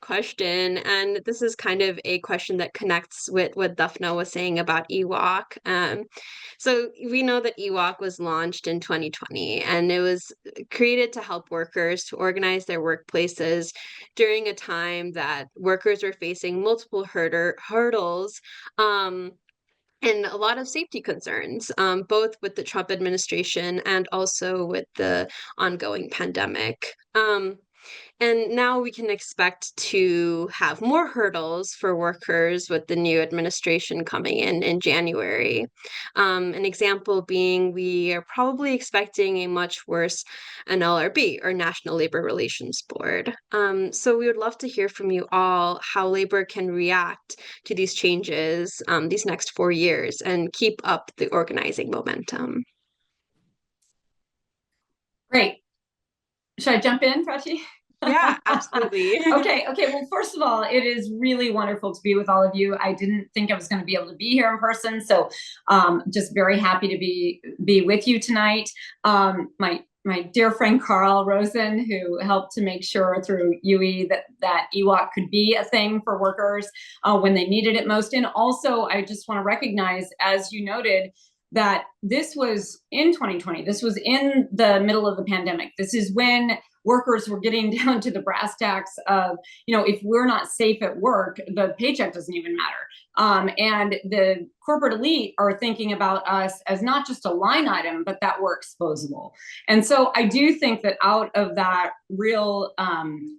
question, and this is kind of a question that connects with what Daphna was saying about EWOC. So we know that EWOC was launched in 2020, and it was created to help workers to organize their workplaces during a time that workers were facing multiple hurdles. Um, and a lot of safety concerns, both with the Trump administration and also with the ongoing pandemic. And now we can expect to have more hurdles for workers with the new administration coming in January. An example being we are probably expecting a much worse NLRB, or National Labor Relations Board. So we would love to hear from you all how labor can react to these changes these next 4 years and keep up the organizing momentum. Great. Should I jump in, Prachi? Yeah, absolutely. Okay. Well, first of all, it is really wonderful to be with all of you. I didn't think I was going to be able to be here in person, so just very happy to be with you tonight. My dear friend Carl Rosen, who helped to make sure through UE that EWOC could be a thing for workers when they needed it most. And also, I just want to recognize, as you noted, that this was in 2020. This was in the middle of the pandemic. This is when workers were getting down to the brass tacks of, if we're not safe at work, the paycheck doesn't even matter. And the corporate elite are thinking about us as not just a line item, but that we're exposable. And so I do think that out of that real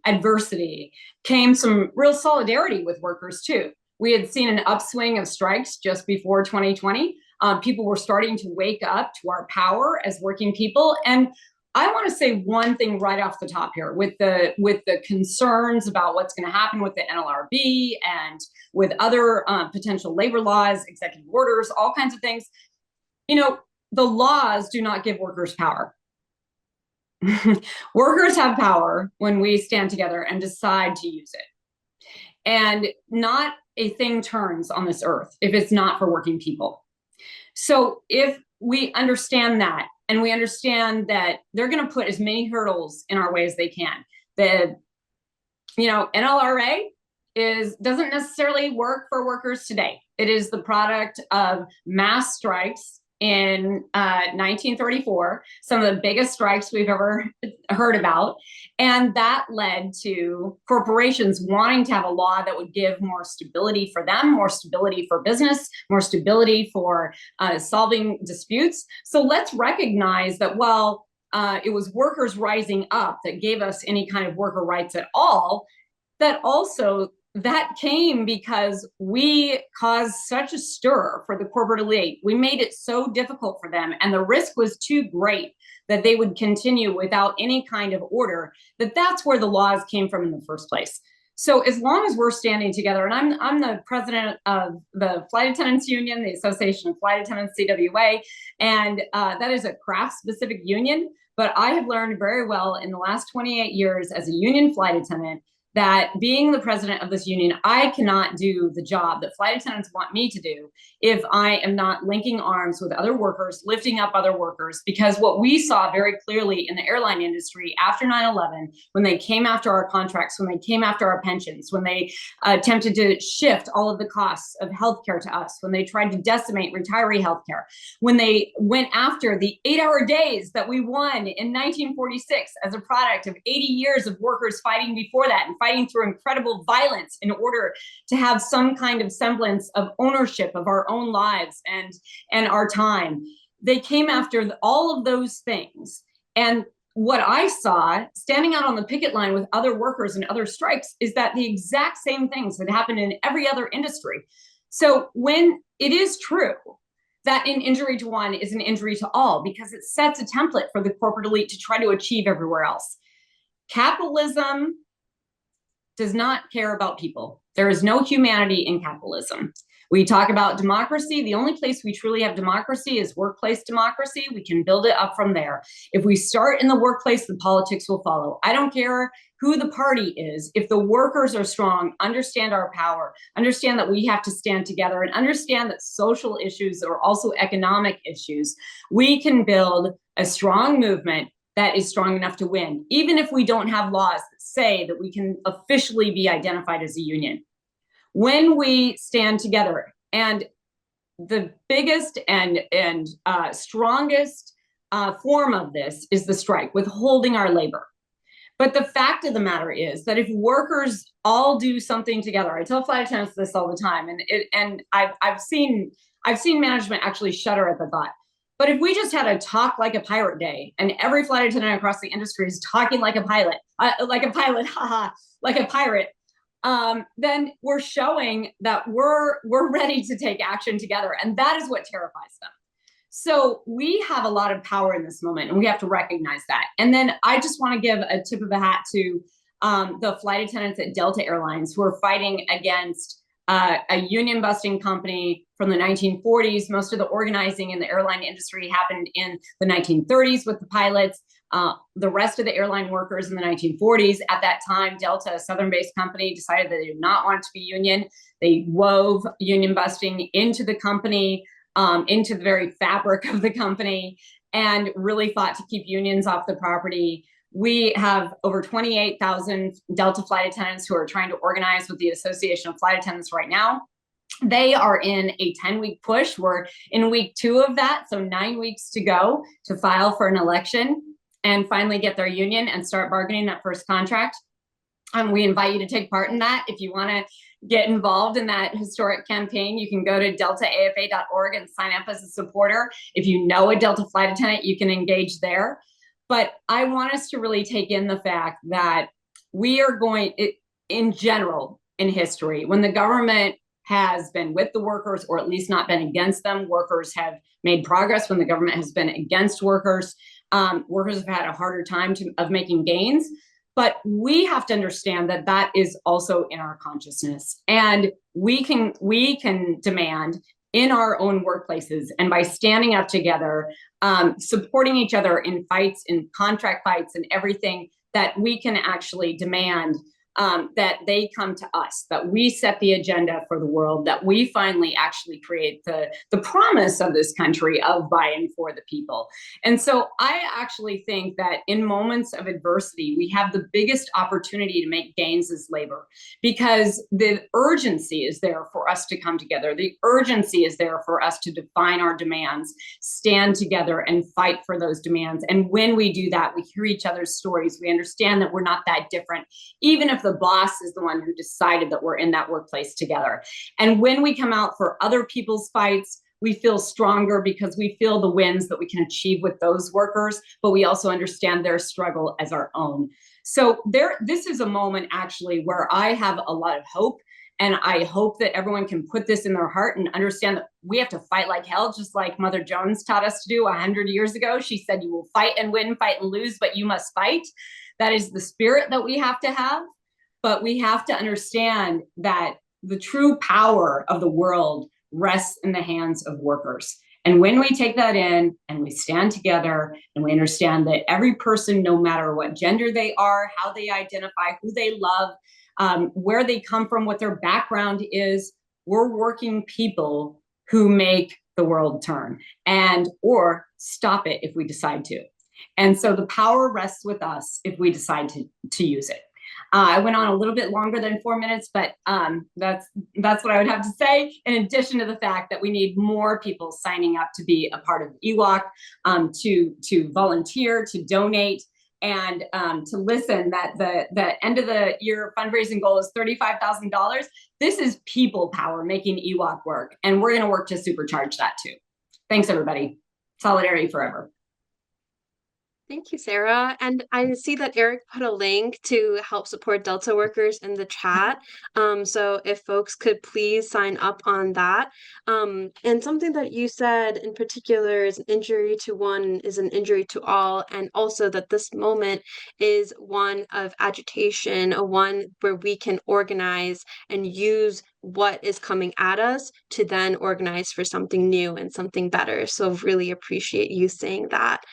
adversity came some real solidarity with workers too. We had seen an upswing of strikes just before 2020. People were starting to wake up to our power as working people. And I want to say one thing right off the top here with the concerns about what's going to happen with the NLRB and with other potential labor laws, executive orders, all kinds of things. The laws do not give workers power. Workers have power when we stand together and decide to use it. And not a thing turns on this earth if it's not for working people. So if we understand that, and we understand that they're going to put as many hurdles in our way as they can, the NLRA doesn't necessarily work for workers today. It is the product of mass strikes in 1934, some of the biggest strikes we've ever heard about. And that led to corporations wanting to have a law that would give more stability for them, more stability for business, more stability for solving disputes. So let's recognize that while it was workers rising up that gave us any kind of worker rights at all, that came because we caused such a stir for the corporate elite. We made it so difficult for them, and the risk was too great that they would continue without any kind of order, that's where the laws came from in the first place. So as long as we're standing together, and I'm the president of the Flight Attendants Union, the Association of Flight Attendants, CWA, and that is a craft-specific union, but I have learned very well in the last 28 years as a union flight attendant that being the president of this union, I cannot do the job that flight attendants want me to do if I am not linking arms with other workers, lifting up other workers, because what we saw very clearly in the airline industry after 9/11, when they came after our contracts, when they came after our pensions, when they attempted to shift all of the costs of healthcare to us, when they tried to decimate retiree healthcare, when they went after the 8-hour days that we won in 1946 as a product of 80 years of workers fighting before that and fighting through incredible violence in order to have some kind of semblance of ownership of our own lives and our time. They came after all of those things. And what I saw standing out on the picket line with other workers and other strikes is that the exact same things had happened in every other industry. So when it is true that an injury to one is an injury to all, because it sets a template for the corporate elite to try to achieve everywhere else. Capitalism does not care about people. There is no humanity in capitalism. We talk about democracy. The only place we truly have democracy is workplace democracy. We can build it up from there. If we start in the workplace, the politics will follow. I don't care who the party is. If the workers are strong, understand our power, understand that we have to stand together, and understand that social issues are also economic issues, we can build a strong movement that is strong enough to win, even if we don't have laws that say that we can officially be identified as a union. When we stand together, and the biggest and strongest form of this is the strike, withholding our labor. But the fact of the matter is that if workers all do something together, I tell flight attendants this all the time, and I've seen management actually shudder at the thought. But if we just had a talk like a pirate day, and every flight attendant across the industry is talking like a pilot, haha, like a pirate, then we're showing that we're ready to take action together, and that is what terrifies them. So we have a lot of power in this moment, and we have to recognize that. And then I just want to give a tip of the hat to the flight attendants at Delta Airlines who are fighting against a union busting company from the 1940s. Most of the organizing in the airline industry happened in the 1930s with the pilots. The rest of the airline workers in the 1940s, at that time, Delta, a Southern-based company, decided that they did not want to be union. They wove union busting into the company, into the very fabric of the company, and really fought to keep unions off the property. We have over 28,000 Delta flight attendants who are trying to organize with the Association of Flight Attendants right now. They are in a 10-week push. We're in week 2 of that, so 9 weeks to go to file for an election and finally get their union and start bargaining that first contract. We invite you to take part in that. If you want to get involved in that historic campaign, you can go to deltaafa.org and sign up as a supporter. If you know a Delta flight attendant, you can engage there. But I want us to really take in the fact that we are going, in general, in history, when the government has been with the workers, or at least not been against them, workers have made progress. When the government has been against workers, workers have had a harder time of making gains. But we have to understand that that is also in our consciousness, and we can demand in our own workplaces, and by standing up together, supporting each other in fights, in contract fights, and everything, that we can actually demand that they come to us, that we set the agenda for the world, that we finally actually create the promise of this country of by and for the people. And so I actually think that in moments of adversity, we have the biggest opportunity to make gains as labor, because the urgency is there for us to come together. The urgency is there for us to define our demands, stand together and fight for those demands. And when we do that, we hear each other's stories. We understand that we're not that different, even if the boss is the one who decided that we're in that workplace together. And when we come out for other people's fights, we feel stronger because we feel the wins that we can achieve with those workers, but we also understand their struggle as our own. So this is a moment actually where I have a lot of hope. And I hope that everyone can put this in their heart and understand that we have to fight like hell, just like Mother Jones taught us to do 100 years ago. She said, you will fight and win, fight and lose, but you must fight. That is the spirit that we have to have. But we have to understand that the true power of the world rests in the hands of workers. And when we take that in and we stand together and we understand that every person, no matter what gender they are, how they identify, who they love, where they come from, what their background is, we're working people who make the world turn, and or stop it if we decide to. And so the power rests with us if we decide to use it. I went on a little bit longer than 4 minutes, but that's what I would have to say, in addition to the fact that we need more people signing up to be a part of EWOC, to volunteer, to donate, and to listen. That the end of the year fundraising goal is $35,000. This is people power making EWOC work, and we're going to work to supercharge that too. Thanks, everybody. Solidarity forever. Thank you, Sarah. And I see that Eric put a link to help support Delta workers in the chat. So if folks could please sign up on that. And something that you said in particular is an injury to one is an injury to all. And also that this moment is one of agitation, a one where we can organize and use what is coming at us to then organize for something new and something better. So really appreciate you saying that.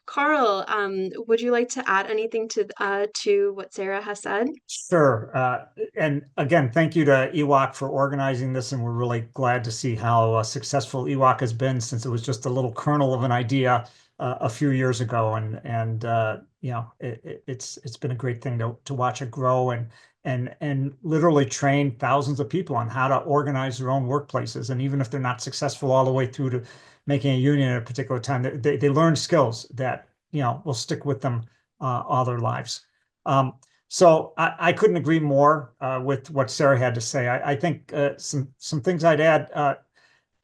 Carl, would you like to add anything to what Sarah has said? Sure. And again, thank you to EWOC for organizing this. And we're really glad to see how successful EWOC has been, since it was just a little kernel of an idea a few years ago, and you know, it's been a great thing to watch it grow and literally train thousands of people on how to organize their own workplaces. And even if they're not successful all the way through to making a union at a particular time, they learn skills that, you know, will stick with them all their lives. So I couldn't agree more with what Sarah had to say. I think some things I'd add.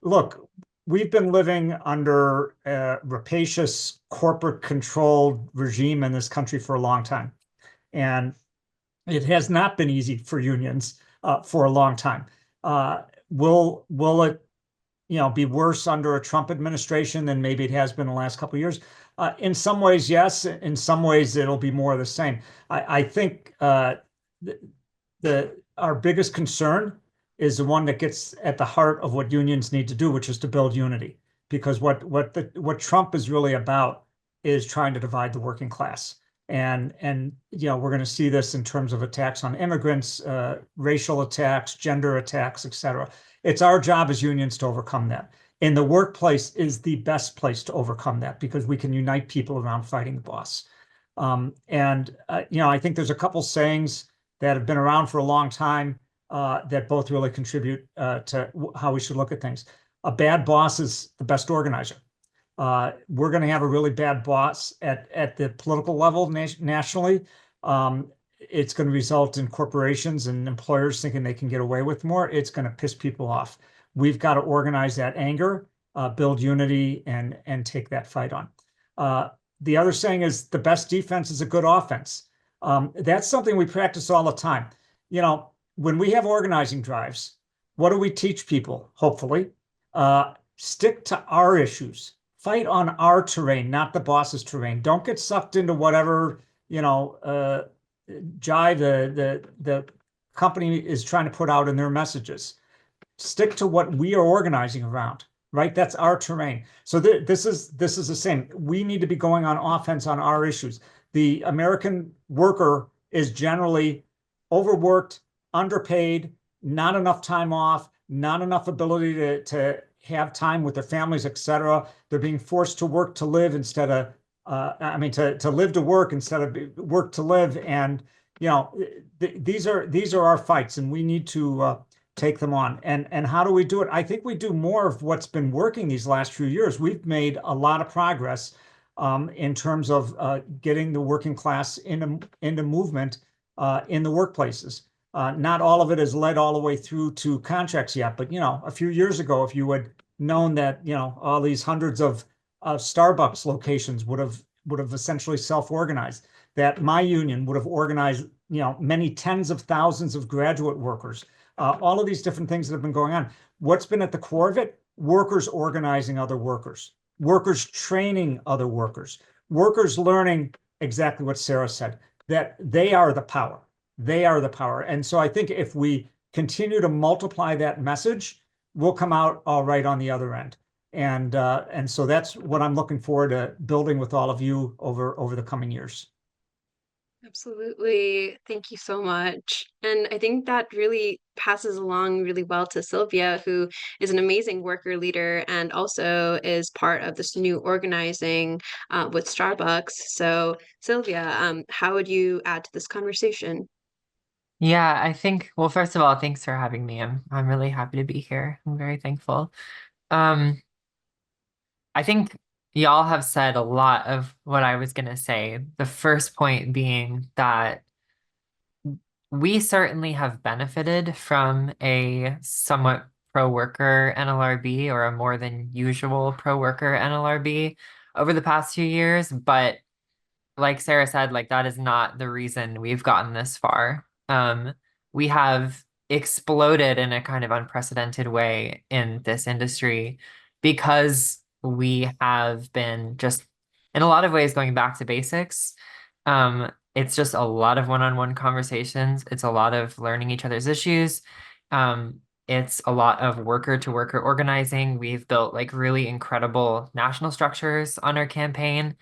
Look, we've been living under a rapacious corporate controlled regime in this country for a long time. And it has not been easy for unions for a long time. Will it, you know, be worse under a Trump administration than maybe it has been the last couple of years? In some ways, yes. In some ways, it'll be more of the same. I think our biggest concern is the one that gets at the heart of what unions need to do, which is to build unity. Because what Trump is really about is trying to divide the working class. And you know, we're going to see this in terms of attacks on immigrants, racial attacks, gender attacks, etc. It's our job as unions to overcome that. And the workplace is the best place to overcome that because we can unite people around fighting the boss. You know, I think there's a couple sayings that have been around for a long time that both really contribute to how we should look at things. A bad boss is the best organizer. We're going to have a really bad boss at the political level nationally. It's going to result in corporations and employers thinking they can get away with more. It's going to piss people off. We've got to organize that anger, build unity, and take that fight on. The other saying is the best defense is a good offense. That's something we practice all the time. You know, when we have organizing drives, what do we teach people? Hopefully, stick to our issues. Fight on our terrain, not the boss's terrain. Don't get sucked into whatever, you know, jive the company is trying to put out in their messages. Stick to what we are organizing around, right? That's our terrain. So this is the same. We need to be going on offense on our issues. The American worker is generally overworked, underpaid, not enough time off, not enough ability to have time with their families, etc. They're being forced to work to live instead of, to live to work instead of work to live. And, you know, these are our fights, and we need to take them on. And how do we do it? I think we do more of what's been working these last few years. We've made a lot of progress in terms of getting the working class into movement in the workplaces. Not all of it has led all the way through to contracts yet, but, you know, a few years ago, if you had known that, you know, all these hundreds of Starbucks locations would have essentially self-organized, that my union would have organized, you know, many tens of thousands of graduate workers, all of these different things that have been going on. What's been at the core of it? Workers organizing other workers, workers training other workers, workers learning exactly what Sarah said, that they are the power. They are the power. And so I think if we continue to multiply that message, we'll come out all right on the other end. And so that's what I'm looking forward to building with all of you over the coming years. Absolutely. Thank you so much. And I think that really passes along really well to Sylvia, who is an amazing worker leader and also is part of this new organizing with Starbucks. So, Sylvia, how would you add to this conversation? Yeah, I think, well, first of all, thanks for having me. I'm really happy to be here. I'm very thankful. Um, I think y'all have said a lot of what I was gonna say. The first point being that we certainly have benefited from a somewhat pro-worker NLRB or a more than usual pro-worker NLRB over the past few years, but like Sarah said, like that is not the reason we've gotten this far. We have exploded in a kind of unprecedented way in this industry because we have been just in a lot of ways going back to basics. It's just a lot of one-on-one conversations. It's a lot of learning each other's issues. It's a lot of worker to worker organizing. We've built like really incredible national structures on our campaign.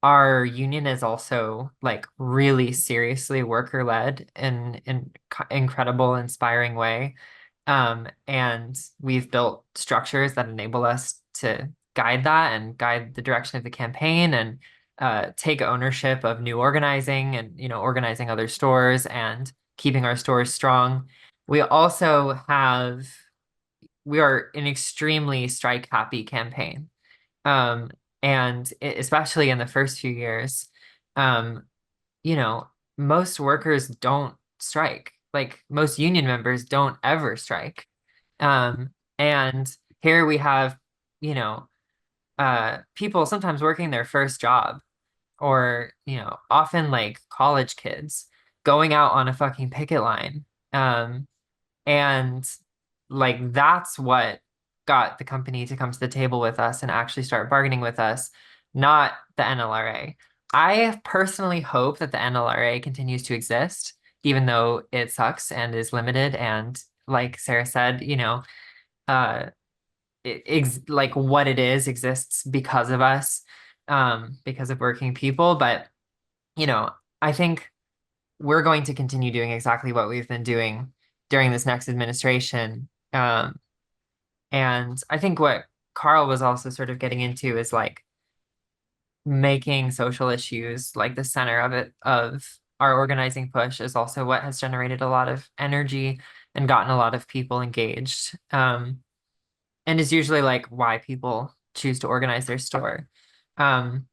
Our union is also like really seriously worker led in incredible, inspiring way. And we've built structures that enable us to guide that and guide the direction of the campaign and take ownership of new organizing and, organizing other stores and keeping our stores strong. We also we are an extremely strike happy campaign. And especially in the first few years, um, most workers don't strike. Like most union members don't ever strike. And here we have, people sometimes working their first job or, often like college kids going out on a fucking picket line. And like that's what got the company to come to the table with us and actually start bargaining with us, not the NLRA. I personally hope that the NLRA continues to exist, even though it sucks and is limited. And like Sarah said, uh, like what it is exists because of us, because of working people. But, I think we're going to continue doing exactly what we've been doing during this next administration. And I think what Carl was also sort of getting into is like making social issues like the center of our organizing push is also what has generated a lot of energy and gotten a lot of people engaged. And is usually like why people choose to organize their store. And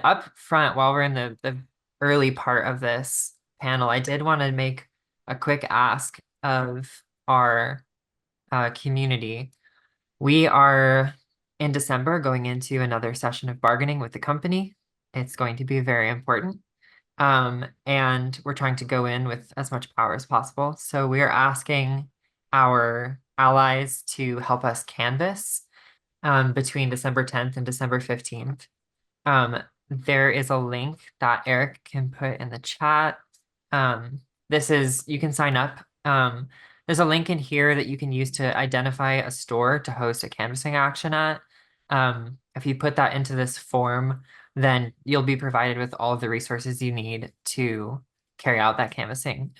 up front, while we're in the early part of this panel, I did want to make a quick ask of our community. We are in December going into another session of bargaining with the company. It's going to be very important. And we're trying to go in with as much power as possible. So we are asking our allies to help us canvass between December 10th and December 15th. There is a link that Eric can put in the chat. You can sign up. There's a link in here that you can use to identify a store to host a canvassing action at. If you put that into this form, then you'll be provided with all of the resources you need to carry out that canvassing.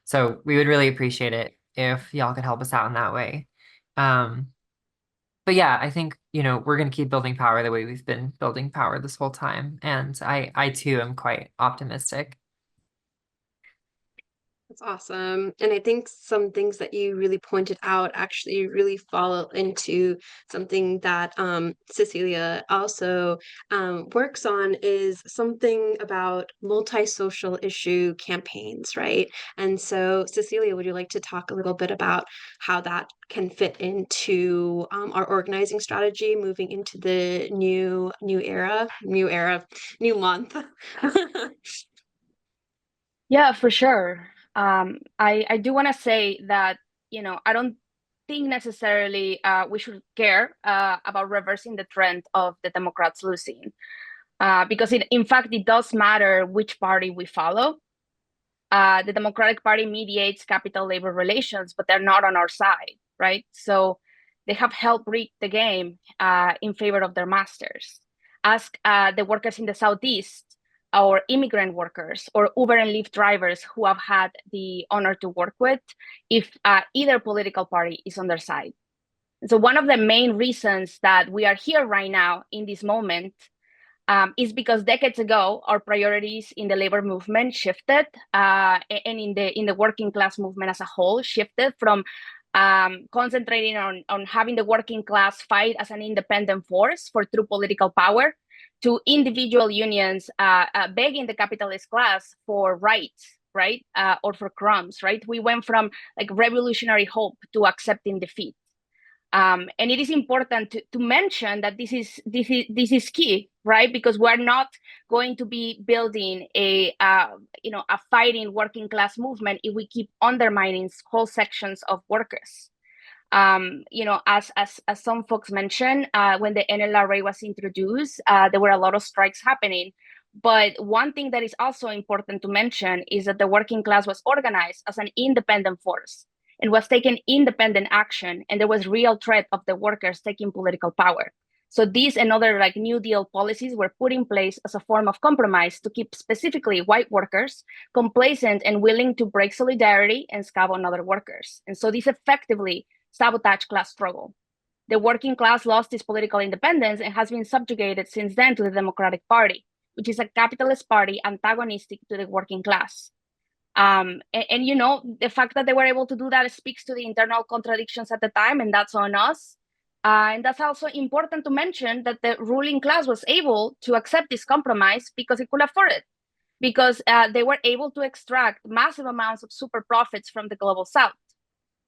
So we would really appreciate it if y'all could help us out in that way. But yeah, I think, we're going to keep building power the way we've been building power this whole time. And I too am quite optimistic. That's awesome. And I think some things that you really pointed out actually really fall into something that Cecilia also works on is something about multi-social issue campaigns, right? And so, Cecilia, would you like to talk a little bit about how that can fit into our organizing strategy moving into the new month? Yeah, for sure. I do want to say that, I don't think necessarily we should care about reversing the trend of the Democrats losing, because in fact, it does matter which party we follow. The Democratic Party mediates capital-labor relations, but they're not on our side, right? So they have helped rig the game in favor of their masters. Ask the workers in the Southeast, or immigrant workers, or Uber and Lyft drivers who I've had the honor to work with, if either political party is on their side. So one of the main reasons that we are here right now in this moment is because decades ago, our priorities in the labor movement shifted, and in the working class movement as a whole shifted from concentrating on having the working class fight as an independent force for true political power, to individual unions begging the capitalist class for rights, right? Or for crumbs, right? We went from like revolutionary hope to accepting defeat. And it is important to mention that this is key, right? Because we're not going to be building a fighting working class movement if we keep undermining whole sections of workers. As some folks mentioned, when the NLRA was introduced, there were a lot of strikes happening. But one thing that is also important to mention is that the working class was organized as an independent force and was taking independent action, and there was real threat of the workers taking political power. So these and other like New Deal policies were put in place as a form of compromise to keep specifically white workers complacent and willing to break solidarity and scab on other workers. And so this effectively sabotage class struggle. The working class lost its political independence and has been subjugated since then to the Democratic Party, which is a capitalist party antagonistic to the working class. And the fact that they were able to do that speaks to the internal contradictions at the time, and that's on us. And that's also important to mention that the ruling class was able to accept this compromise because it could afford it, because they were able to extract massive amounts of super profits from the global south.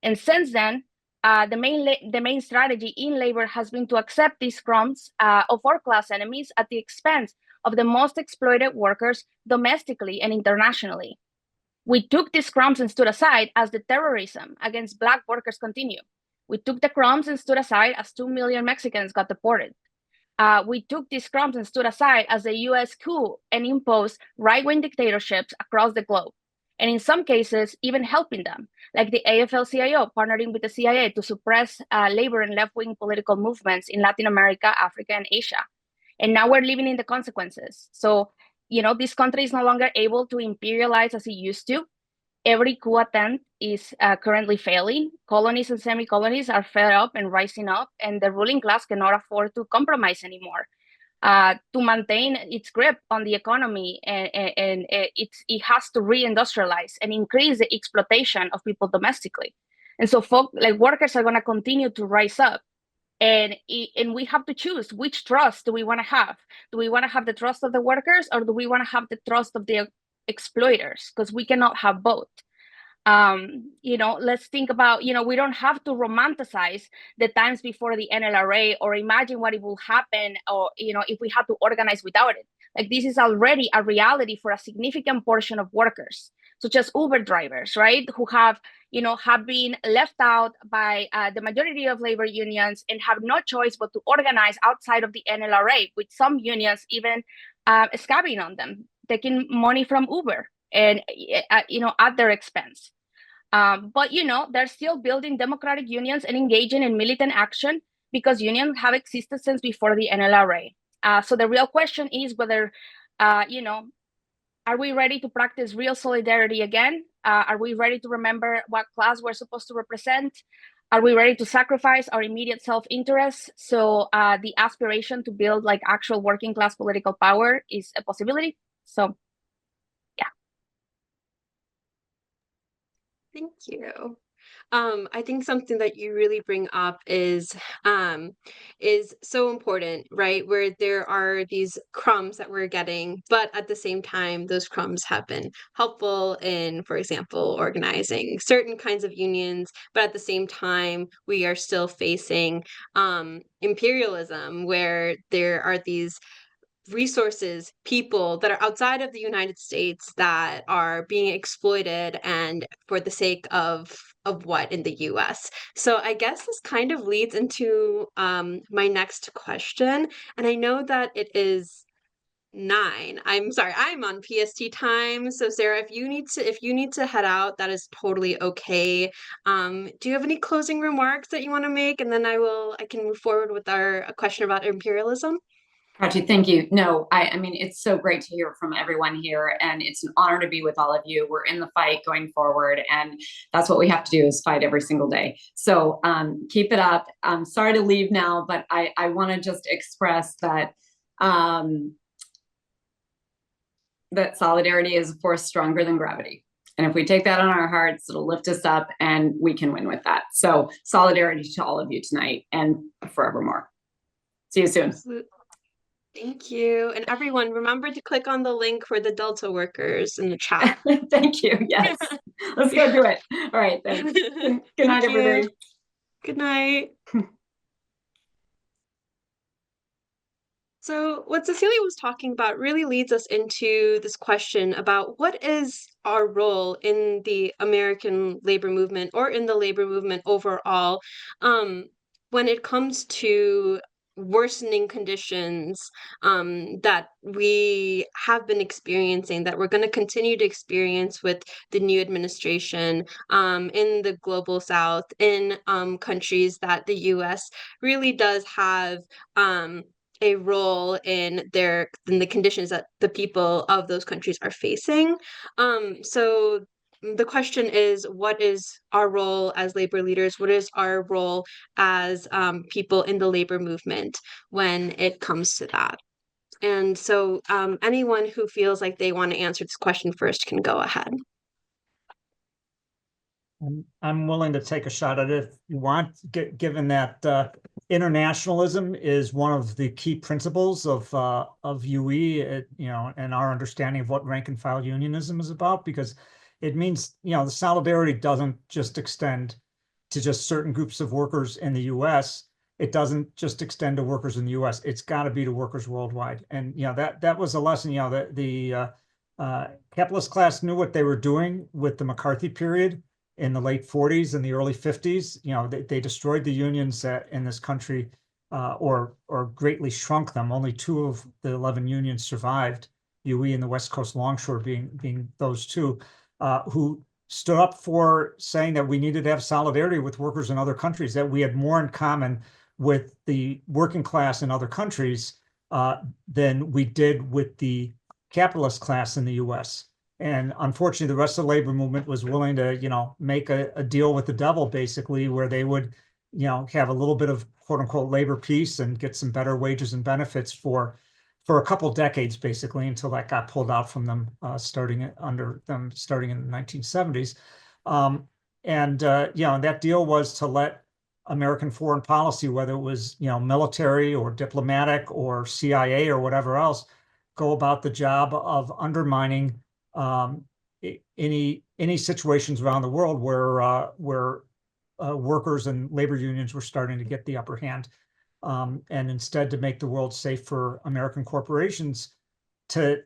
And since then, the main strategy in labor has been to accept these crumbs of our class enemies at the expense of the most exploited workers domestically and internationally. We took these crumbs and stood aside as the terrorism against Black workers continued. We took the crumbs and stood aside as 2 million Mexicans got deported. We took these crumbs and stood aside as the US coup and imposed right-wing dictatorships across the globe, and in some cases, even helping them, like the AFL-CIO partnering with the CIA to suppress labor and left-wing political movements in Latin America, Africa, and Asia. And now we're living in the consequences. So, this country is no longer able to imperialize as it used to. Every coup attempt is currently failing. Colonies and semi-colonies are fed up and rising up, and the ruling class cannot afford to compromise anymore. To maintain its grip on the economy, and it has to reindustrialize and increase the exploitation of people domestically. And so workers are going to continue to rise up. And we have to choose which trust do we want to have. Do we want to have the trust of the workers, or do we want to have the trust of the exploiters? Because we cannot have both. Let's think about, we don't have to romanticize the times before the NLRA or imagine what it will happen, or, if we had to organize without it. Like, this is already a reality for a significant portion of workers, such as Uber drivers, right? Who have been left out by the majority of labor unions and have no choice but to organize outside of the NLRA, with some unions even scabbing on them, taking money from Uber and at their expense. But they're still building democratic unions and engaging in militant action because unions have existed since before the NLRA. So the real question is whether, are we ready to practice real solidarity again? Are we ready to remember what class we're supposed to represent? Are we ready to sacrifice our immediate self-interest so the aspiration to build actual working class political power is a possibility? So, yeah. Thank you. I think something that you really bring up is so important, right? Where there are these crumbs that we're getting, but at the same time, those crumbs have been helpful in, for example, organizing certain kinds of unions, but at the same time, we are still facing imperialism, where there are these resources, people that are outside of the United States that are being exploited, and for the sake of what in the US. So I guess this kind of leads into my next question, and I know that it is 9. I'm sorry, I'm on PST time. So Sarah, if you need to head out, that is totally okay. Do you have any closing remarks that you want to make, and then I can move forward with a question about imperialism? Prachi, thank you. No, I mean, it's so great to hear from everyone here, and it's an honor to be with all of you. We're in the fight going forward, and that's what we have to do, is fight every single day. So keep it up. I'm sorry to leave now, but I want to just express that that solidarity is a force stronger than gravity. And if we take that on our hearts, it'll lift us up, and we can win with that. So solidarity to all of you tonight and forevermore. See you soon. Thank you. And everyone, remember to click on the link for the Delta workers in the chat. Thank you. Yes. Let's go do it. All right. Thanks. Good night, everybody. Good night. So what Cecilia was talking about really leads us into this question about what is our role in the American labor movement, or in the labor movement overall, when it comes to worsening conditions that we have been experiencing, that we're going to continue to experience with the new administration in the global south, in countries that the US really does have a role in the conditions that the people of those countries are facing. So the question is, what is our role as labor leaders? What is our role as people in the labor movement when it comes to that? And so anyone who feels like they want to answer this question first can go ahead. I'm willing to take a shot at it if you want, given that internationalism is one of the key principles of UE, and our understanding of what rank and file unionism is about, because it means, the solidarity doesn't just extend to just certain groups of workers in the US. It doesn't just extend to workers in the US. It's got to be to workers worldwide. And, that was a lesson, that the capitalist class knew what they were doing with the McCarthy period in the late 40s and the early 50s. They destroyed the unions in this country, or greatly shrunk them. Only 2 of the 11 unions survived, UE and the West Coast Longshore being those 2, who stood up for saying that we needed to have solidarity with workers in other countries, that we had more in common with the working class in other countries than we did with the capitalist class in the US. And unfortunately, the rest of the labor movement was willing to, make a deal with the devil, basically, where they would, have a little bit of quote unquote labor peace and get some better wages and benefits for a couple decades, basically, until that got pulled out from them, starting in the 1970s. And that deal was to let American foreign policy, whether it was, military or diplomatic or CIA or whatever else, go about the job of undermining any situations around the world where workers and labor unions were starting to get the upper hand, and instead to make the world safe for American corporations to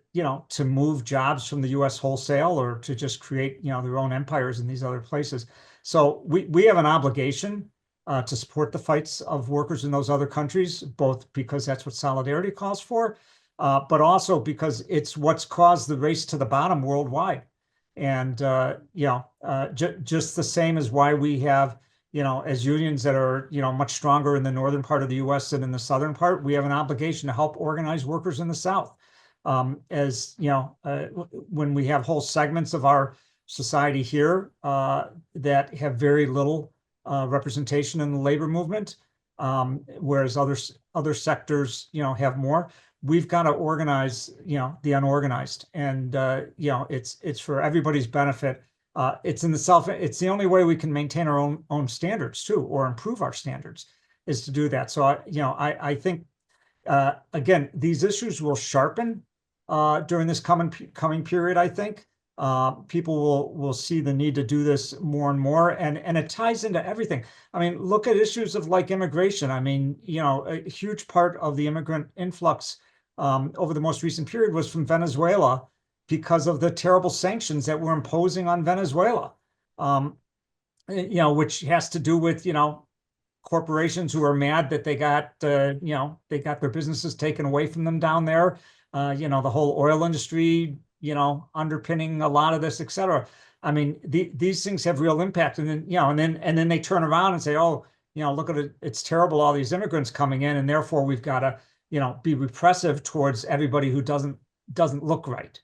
move jobs from the U.S. wholesale, or to just create their own empires in these other places. So we have an obligation to support the fights of workers in those other countries, both because that's what solidarity calls for, but also because it's what's caused the race to the bottom worldwide. And just the same as why we have, as unions that are, much stronger in the northern part of the US than in the southern part, we have an obligation to help organize workers in the South. When we have whole segments of our society here that have very little representation in the labor movement, whereas other sectors, have more. We've got to organize, the unorganized, and it's for everybody's benefit. It's the only way we can maintain our own standards too, or improve our standards, is to do that. So I think again, these issues will sharpen during this coming period. I think people will see the need to do this more and more, and it ties into everything. I mean, look at issues of like immigration. I mean, a huge part of the immigrant influx over the most recent period was from Venezuela, because of the terrible sanctions that we're imposing on Venezuela, which has to do with, corporations who are mad that they got their businesses taken away from them down there. The whole oil industry, underpinning a lot of this, et cetera. I mean, these things have real impact. And then, and then they turn around and say, oh, look at it. It's terrible, all these immigrants coming in, and therefore we've got to, be repressive towards everybody who doesn't look right.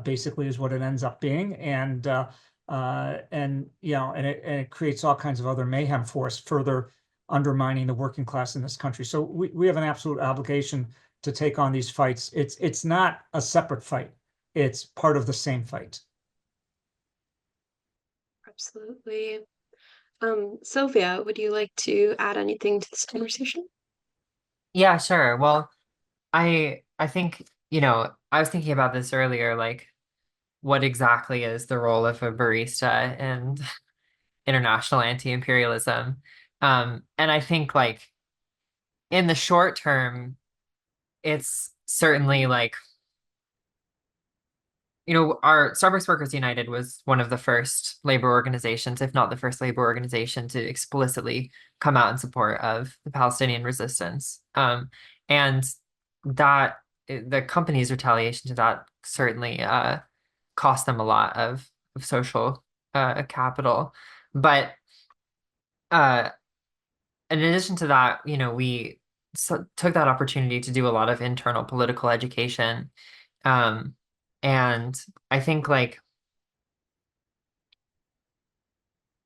Basically is what it ends up being. And it creates all kinds of other mayhem for us, further undermining the working class in this country. So we have an absolute obligation to take on these fights. It's not a separate fight. It's part of the same fight. Absolutely. Sylvia, would you like to add anything to this conversation? Yeah, sure. Well, I think, I was thinking about this earlier, like what exactly is the role of a barista in international anti-imperialism? And I think like in the short term, it's certainly like, our Starbucks Workers United was one of the first labor organizations, if not the first labor organization, to explicitly come out in support of the Palestinian resistance. And that the company's retaliation to that certainly cost them a lot of social capital. But in addition to that, we took that opportunity to do a lot of internal political education. And I think like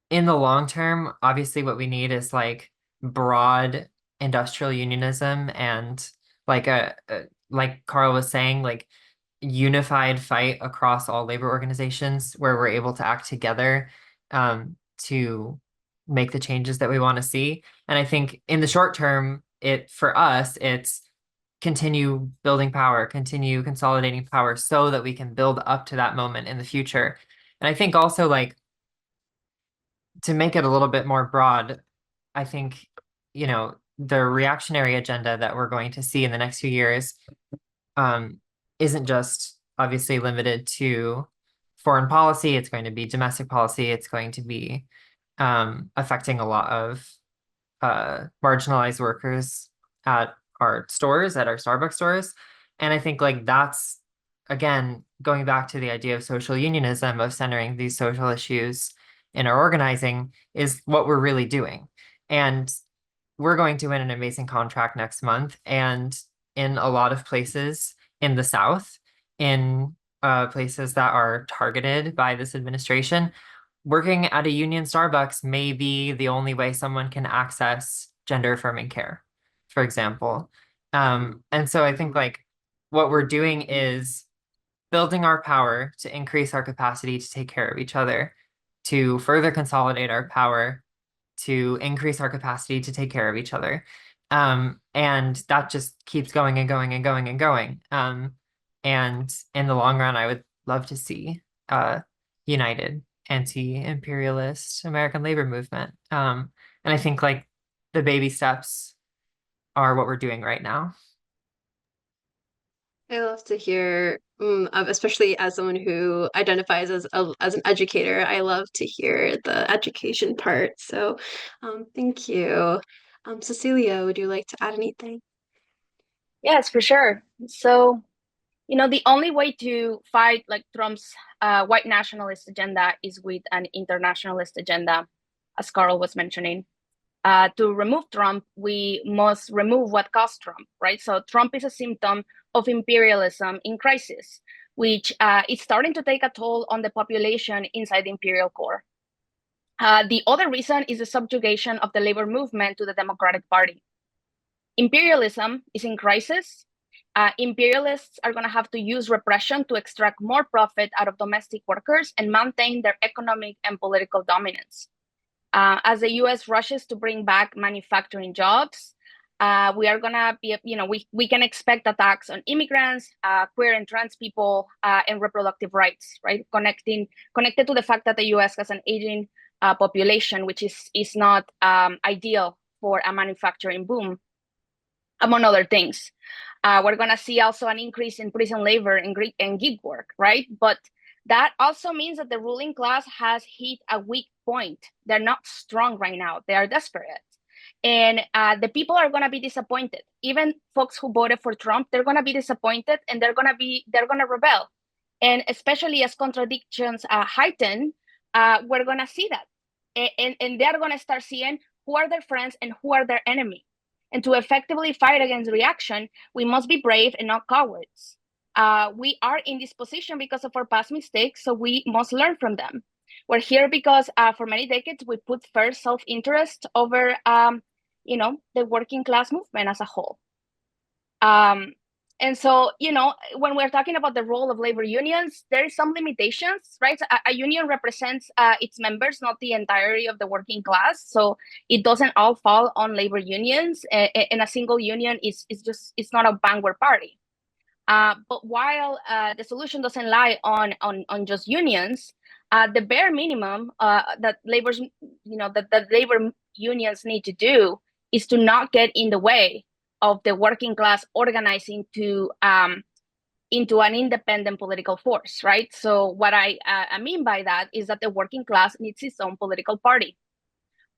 in the long term, obviously what we need is like broad industrial unionism and like like Carl was saying, like unified fight across all labor organizations where we're able to act together to make the changes that we want to see. And I think in the short term, for us, it's continue building power, continue consolidating power so that we can build up to that moment in the future. And I think also like to make it a little bit more broad, I think, the reactionary agenda that we're going to see in the next few years isn't just obviously limited to foreign policy. It's going to be domestic policy. It's going to be affecting a lot of marginalized workers at our stores, at our Starbucks stores. And I think like that's, again, going back to the idea of social unionism, of centering these social issues in our organizing, is what we're really doing. And we're going to win an amazing contract next month. And in a lot of places in the South, in places that are targeted by this administration, working at a union Starbucks may be the only way someone can access gender affirming care, for example. And so I think like what we're doing is building our power to increase our capacity to take care of each other, to further consolidate our power, to increase our capacity to take care of each other. And that just keeps going and going and going and going. And in the long run, I would love to see united anti-imperialist American labor movement. And I think like the baby steps are what we're doing right now. I love to hear, especially as someone who identifies as an educator, I love to hear the education part. So, thank you. Cecilia, would you like to add anything? Yes, for sure. So, the only way to fight like Trump's white nationalist agenda is with an internationalist agenda, as Carl was mentioning. To remove Trump, we must remove what caused Trump, right? So Trump is a symptom of imperialism in crisis, which is starting to take a toll on the population inside the imperial core. The other reason is the subjugation of the labor movement to the Democratic Party. Imperialism is in crisis. Imperialists are going to have to use repression to extract more profit out of domestic workers and maintain their economic and political dominance. As the US rushes to bring back manufacturing jobs, we are going to be, we can expect attacks on immigrants, queer and trans people, and reproductive rights, right? Connected to the fact that the US has an aging population, which is not ideal for a manufacturing boom, among other things. We're going to see also an increase in prison labor and gig work, right? But that also means that the ruling class has hit a weak point. They're not strong right now. They are desperate. And the people are going to be disappointed. Even folks who voted for Trump, they're going to be disappointed and they're going to rebel. And especially as contradictions heighten, we're going to see that. And they're going to start seeing who are their friends and who are their enemy. And to effectively fight against reaction, we must be brave and not cowards. We are in this position because of our past mistakes, so we must learn from them. We're here because for many decades, we put first self-interest over, the working class movement as a whole. And so, when we're talking about the role of labor unions, there is some limitations, right? A union represents its members, not the entirety of the working class. So it doesn't all fall on labor unions, and a single union is not a vanguard party. But while the solution doesn't lie on just unions, the bare minimum that labor unions need to do is to not get in the way of the working class organizing into an independent political force, right? So what I mean by that is that the working class needs its own political party.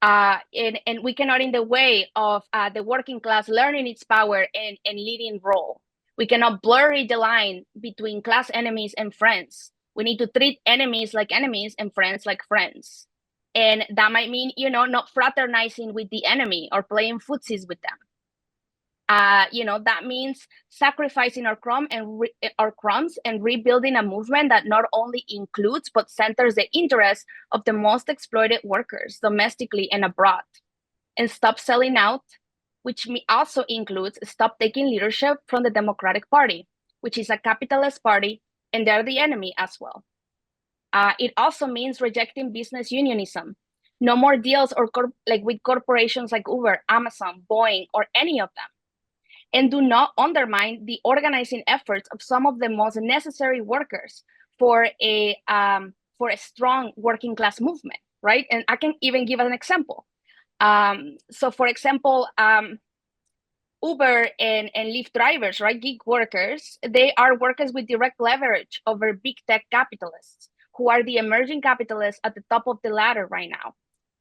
And we cannot in the way of the working class learning its power and leading role. We cannot blur the line between class enemies and friends. We need to treat enemies like enemies and friends like friends. And that might mean, not fraternizing with the enemy or playing footsies with them. That means sacrificing our crumbs and rebuilding a movement that not only includes but centers the interests of the most exploited workers domestically and abroad. And stop selling out, which also includes stop taking leadership from the Democratic Party, which is a capitalist party, and they're the enemy as well. It also means rejecting business unionism. No more deals with corporations like Uber, Amazon, Boeing, or any of them. And do not undermine the organizing efforts of some of the most necessary workers for a strong working class movement, right? And I can even give an example. So for example, Uber and Lyft drivers, right, gig workers, they are workers with direct leverage over big tech capitalists, who are the emerging capitalists at the top of the ladder right now.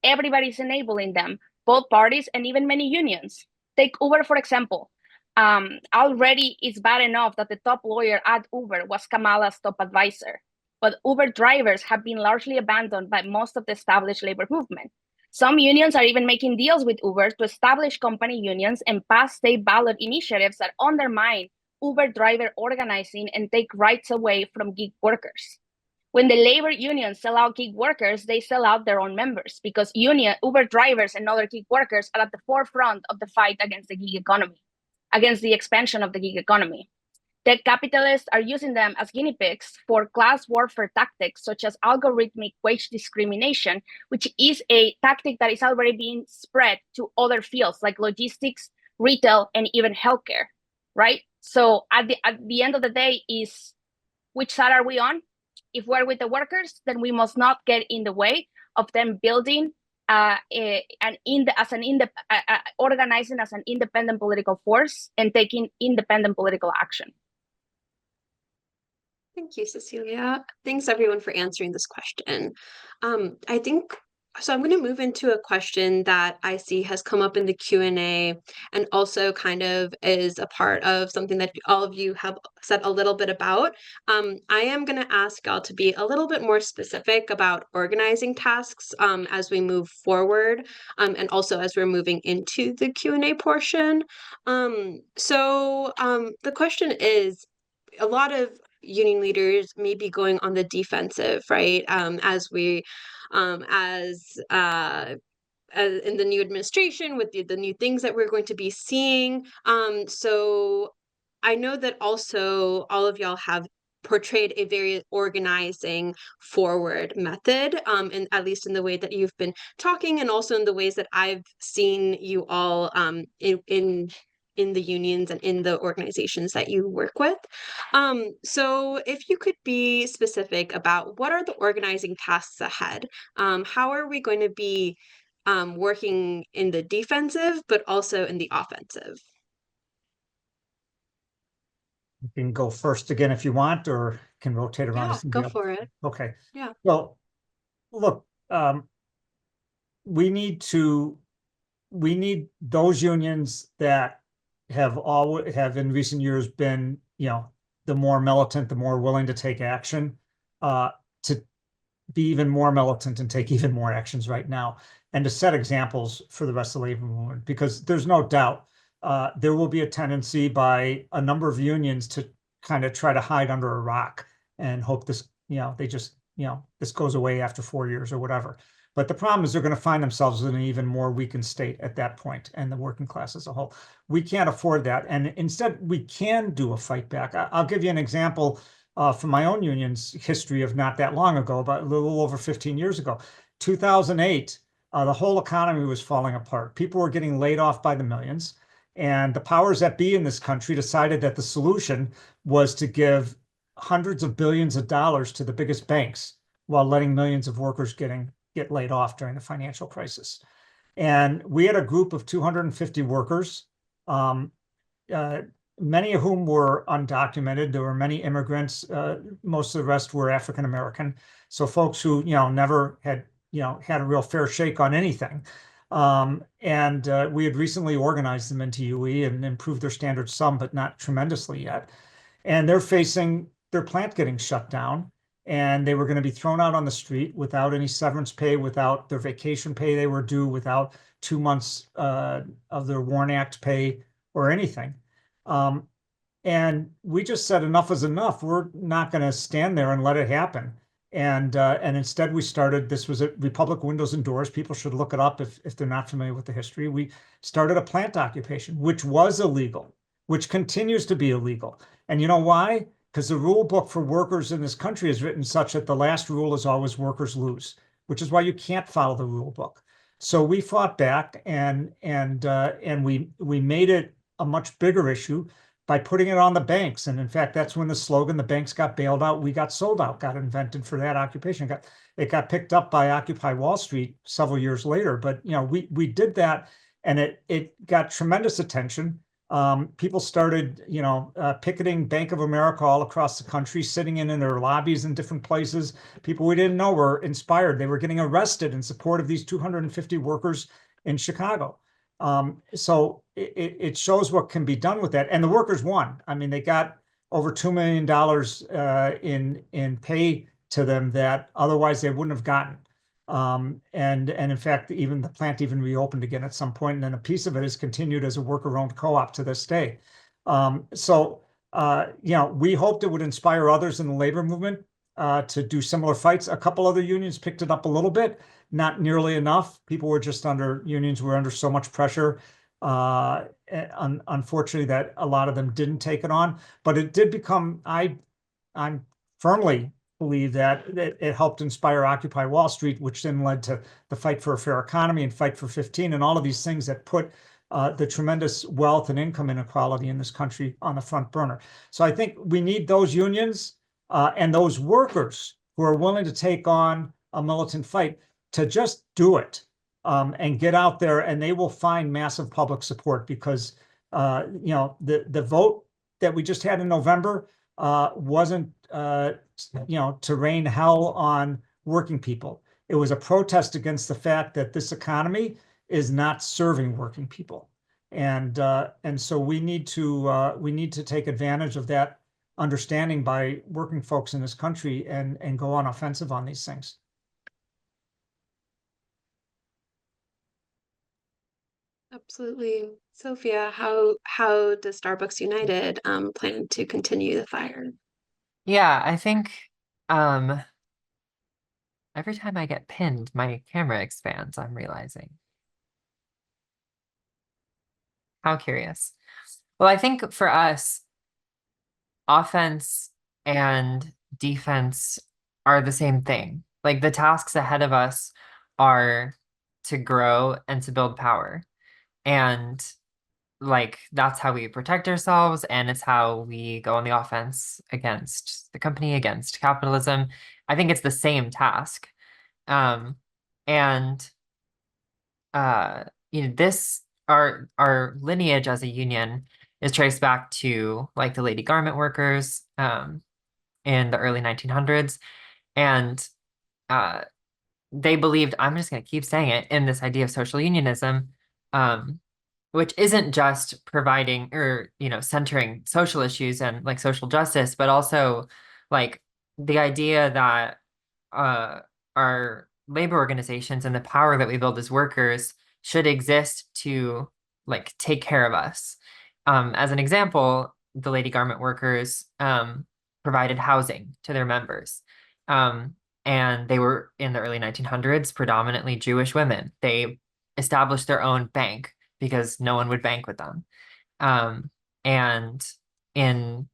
Everybody's enabling them, both parties and even many unions. Take Uber, for example. Already it's bad enough that the top lawyer at Uber was Kamala's top advisor, but Uber drivers have been largely abandoned by most of the established labor movement. Some unions are even making deals with Uber to establish company unions and pass state ballot initiatives that undermine Uber driver organizing and take rights away from gig workers. When the labor unions sell out gig workers, they sell out their own members, because Uber drivers and other gig workers are at the forefront of the fight against the gig economy, against the expansion of the gig economy. Tech capitalists are using them as guinea pigs for class warfare tactics, such as algorithmic wage discrimination, which is a tactic that is already being spread to other fields like logistics, retail, and even healthcare, right? So at the end of the day, is which side are we on? If we're with the workers, then we must not get in the way of them building organizing as an independent political force and taking independent political action. Thank you, Cecilia. Thanks everyone for answering this question. I think so. I'm going to move into a question that I see has come up in the Q&A, and also kind of is a part of something that all of you have said a little bit about. I am going to ask y'all to be a little bit more specific about organizing tasks as we move forward, and also as we're moving into the Q&A portion. So the question is, a lot of union leaders may be going on the defensive, right? As in the new administration, with the new things that we're going to be seeing. So I know that also all of y'all have portrayed a very organizing forward method, and at least in the way that you've been talking, and also in the ways that I've seen you all in the unions and in the organizations that you work with. So if you could be specific about what are the organizing tasks ahead? How are we going to be working in the defensive, but also in the offensive? You can go first again if you want, or can rotate around. Yeah, go for it. Okay. Yeah. Well, look, we need those unions that have in recent years been, the more militant, the more willing to take action, to be even more militant and take even more actions right now, and to set examples for the rest of the labor movement, because there's no doubt there will be a tendency by a number of unions to kind of try to hide under a rock and hope this, this goes away after 4 years or whatever. But the problem is they're going to find themselves in an even more weakened state at that point, and the working class as a whole. We can't afford that. And instead, we can do a fight back. I'll give you an example from my own union's history of not that long ago, about a little over 15 years ago. 2008, the whole economy was falling apart. People were getting laid off by the millions. And the powers that be in this country decided that the solution was to give hundreds of billions of dollars to the biggest banks while letting millions of workers get laid off during the financial crisis. And we had a group of 250 workers, many of whom were undocumented. There were many immigrants. Most of the rest were African American. So folks who, never had, had a real fair shake on anything. And we had recently organized them into UE and improved their standards some, but not tremendously yet. And they're facing their plant getting shut down. And they were going to be thrown out on the street without any severance pay, without their vacation pay they were due, without 2 months of their WARN Act pay, or anything. And we just said enough is enough. We're not going to stand there and let it happen. And instead we started, this was at Republic Windows and Doors. People should look it up if they're not familiar with the history. We started a plant occupation, which was illegal, which continues to be illegal. And you know why? Because the rule book for workers in this country is written such that the last rule is always workers lose, which is why you can't follow the rule book. So we fought back and we made it a much bigger issue by putting it on the banks. And in fact, that's when the slogan, the banks got bailed out, we got sold out, got invented for that occupation. It got picked up by Occupy Wall Street several years later. But we did that, and it got tremendous attention. People started, picketing Bank of America all across the country, sitting in their lobbies in different places. People we didn't know were inspired. They were getting arrested in support of these 250 workers in Chicago. So it shows what can be done with that. And the workers won. I mean, they got over $2 million in pay to them that otherwise they wouldn't have gotten. And in fact, even the plant even reopened again at some point, and then a piece of it has continued as a worker-owned co-op to this day. We hoped it would inspire others in the labor movement to do similar fights. A couple other unions picked it up a little bit, not nearly enough. Unions were under so much pressure, unfortunately, that a lot of them didn't take it on. But it did become, I'm firmly believe that it helped inspire Occupy Wall Street, which then led to the Fight for a Fair Economy and Fight for 15 and all of these things that put the tremendous wealth and income inequality in this country on the front burner. So I think we need those unions and those workers who are willing to take on a militant fight to just do it and get out there, and they will find massive public support because the vote that we just had in November wasn't to rain hell on working people. It was a protest against the fact that this economy is not serving working people, and so we need to take advantage of that understanding by working folks in this country and go on offensive on these things. Absolutely. Sophia, how does Starbucks United plan to continue the fire? Yeah, I think every time I get pinned, my camera expands, I'm realizing. How curious. Well, I think for us, offense and defense are the same thing. Like the tasks ahead of us are to grow and to build power. And like that's how we protect ourselves, and it's how we go on the offense against the company, against capitalism. I think it's the same task. This our lineage as a union is traced back to like the lady garment workers in the early 1900s, and they believed, I'm just going to keep saying it, in this idea of social unionism, which isn't just providing or centering social issues and like social justice, but also like the idea that our labor organizations and the power that we build as workers should exist to like take care of us. As an example, the lady garment workers provided housing to their members. And they were, in the early 1900s, predominantly Jewish women. They established their own bank because no one would bank with them. And in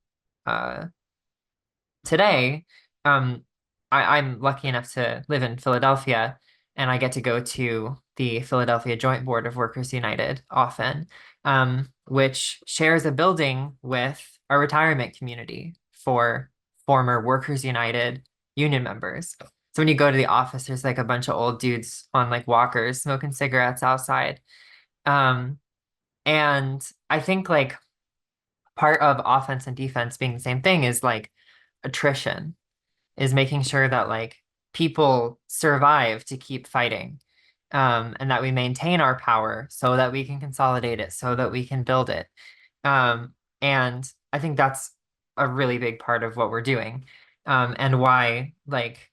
today, I'm lucky enough to live in Philadelphia, and I get to go to the Philadelphia Joint Board of Workers United often, which shares a building with a retirement community for former Workers United union members. So when you go to the office, there's like a bunch of old dudes on like walkers smoking cigarettes outside. And I think like part of offense and defense being the same thing is like attrition, is making sure that like people survive to keep fighting, and that we maintain our power so that we can consolidate it, so that we can build it. And I think that's a really big part of what we're doing, and why like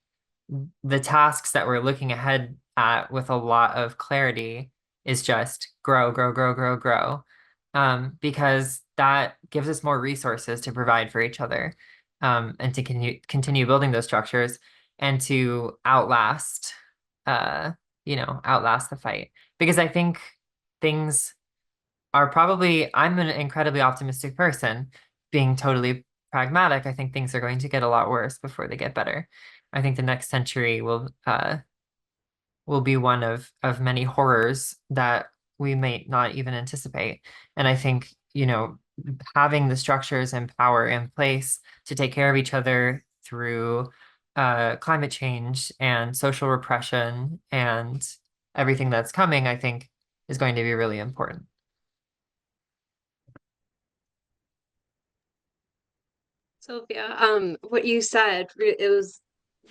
the tasks that we're looking ahead at with a lot of clarity is just grow, grow, grow, grow, grow. because that gives us more resources to provide for each other, and to continue building those structures and to outlast, outlast the fight. Because I think things are probably, I'm an incredibly optimistic person. Being totally pragmatic, I think things are going to get a lot worse before they get better. I think the next century will be one of many horrors that we may not even anticipate. And I think, having the structures and power in place to take care of each other through climate change and social repression and everything that's coming, I think is going to be really important. Sophia, what you said, it was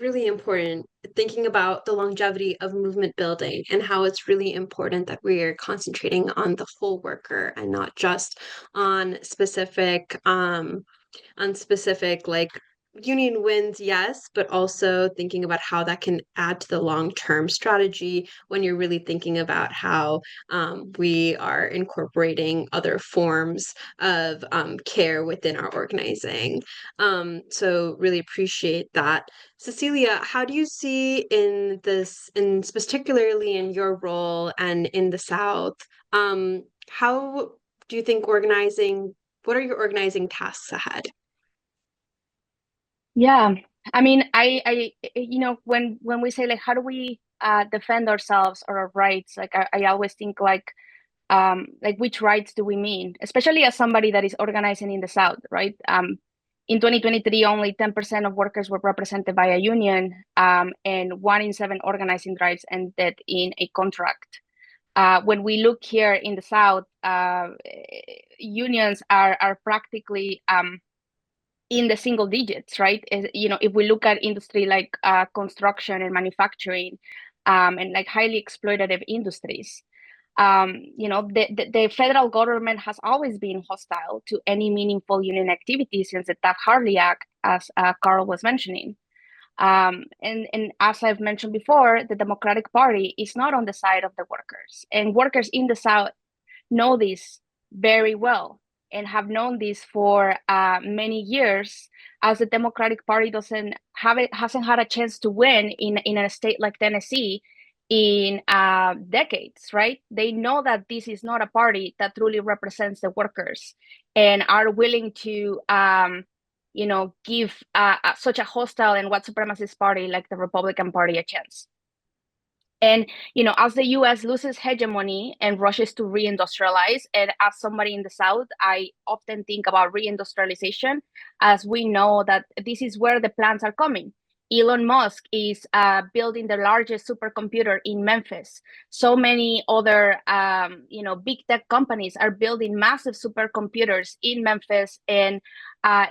really important thinking about the longevity of movement building and how it's really important that we are concentrating on the whole worker and not just on specific like union wins, yes, but also thinking about how that can add to the long-term strategy when you're really thinking about how we are incorporating other forms of care within our organizing. So really appreciate that. Cecilia, how do you see in this, in particularly in your role and in the South, how do you think what are your organizing tasks ahead? Yeah, I mean, when we say like, how do we defend ourselves or our rights? Like, I always think like which rights do we mean? Especially as somebody that is organizing in the South, right? In 2023, only 10% of workers were represented by a union, and 1 in 7 organizing rights ended in a contract. When we look here in the South, unions are practically in the single digits, right? If we look at industry like construction and manufacturing, and like highly exploitative industries, the federal government has always been hostile to any meaningful union activity since the Taft-Hartley Act, as Carl was mentioning. And as I've mentioned before, the Democratic Party is not on the side of the workers, and workers in the South know this very well and have known this for many years, as the Democratic Party hasn't had a chance to win in a state like Tennessee in decades, right? They know that this is not a party that truly represents the workers and are willing to give such a hostile and white supremacist party like the Republican Party a chance. And, as the US loses hegemony and rushes to reindustrialize, and as somebody in the South, I often think about reindustrialization, as we know that this is where the plans are coming. Elon Musk is building the largest supercomputer in Memphis. So many other, big tech companies are building massive supercomputers in Memphis and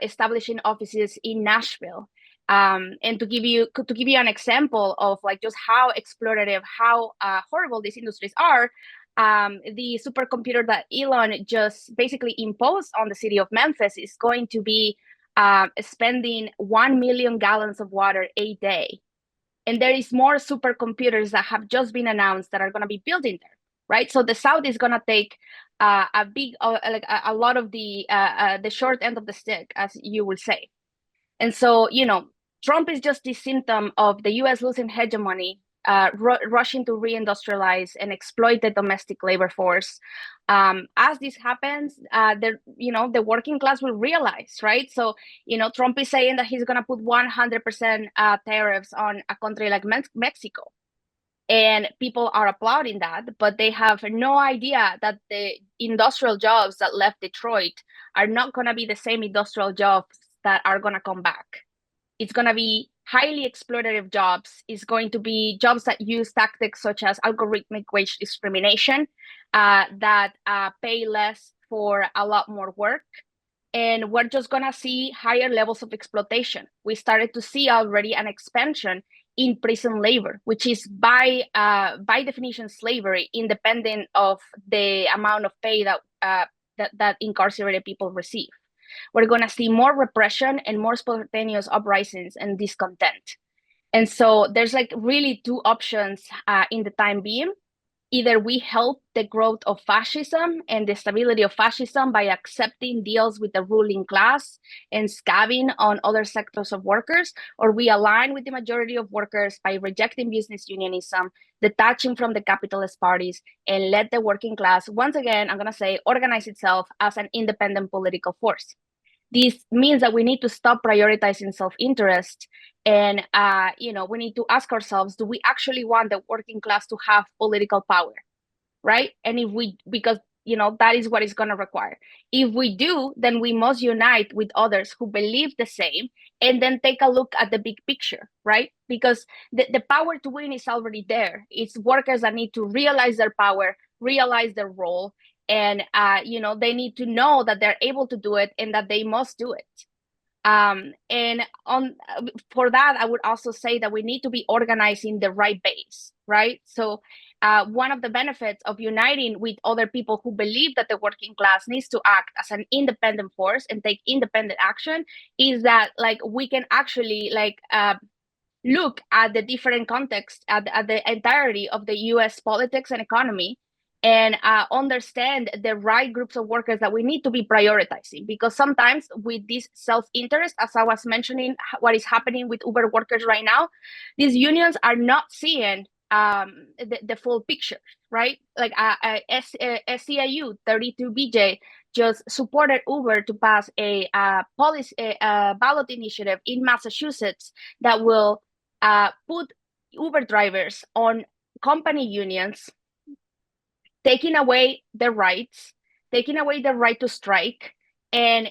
establishing offices in Nashville. And to give you an example of like just how exploitative, how horrible these industries are, the supercomputer that Elon just basically imposed on the city of Memphis is going to be spending 1 million gallons of water a day. And there is more supercomputers that have just been announced that are going to be building there, right? So the South is going to take a lot of the short end of the stick, as you will say. And so, Trump is just the symptom of the US losing hegemony, rushing to reindustrialize and exploit the domestic labor force. As this happens, the working class will realize, right? So, Trump is saying that he's going to put 100% tariffs on a country like Mexico. And people are applauding that, but they have no idea that the industrial jobs that left Detroit are not going to be the same industrial jobs that are going to come back. It's going to be highly exploitative jobs. It's going to be jobs that use tactics such as algorithmic wage discrimination, that pay less for a lot more work. And we're just going to see higher levels of exploitation. We started to see already an expansion in prison labor, which is by definition slavery, independent of the amount of pay that incarcerated people receive. We're going to see more repression and more spontaneous uprisings and discontent. And so there's like really two options in the time being. either we help the growth of fascism and the stability of fascism by accepting deals with the ruling class and scabbing on other sectors of workers, or we align with the majority of workers by rejecting business unionism, detaching from the capitalist parties, and let the working class, once again, I'm going to say, organize itself as an independent political force. This means that we need to stop prioritizing self-interest, and we need to ask ourselves, do we actually want the working class to have political power, right? And if we, because that is what it's going to require. If we do, then we must unite with others who believe the same, and then take a look at the big picture, right? Because the power to win is already there. It's workers that need to realize their power, realize their role, and they need to know that they're able to do it and that they must do it. And for that, I would also say that we need to be organizing the right base, right? So one of the benefits of uniting with other people who believe that the working class needs to act as an independent force and take independent action is that, like, we can actually look at the different contexts, at the entirety of the US politics and economy, and understand the right groups of workers that we need to be prioritizing. Because sometimes with this self-interest, as I was mentioning, what is happening with Uber workers right now, these unions are not seeing the full picture, right? Like SEIU 32BJ just supported Uber to pass a ballot initiative in Massachusetts that will put Uber drivers on company unions, taking away their rights, taking away the right to strike, and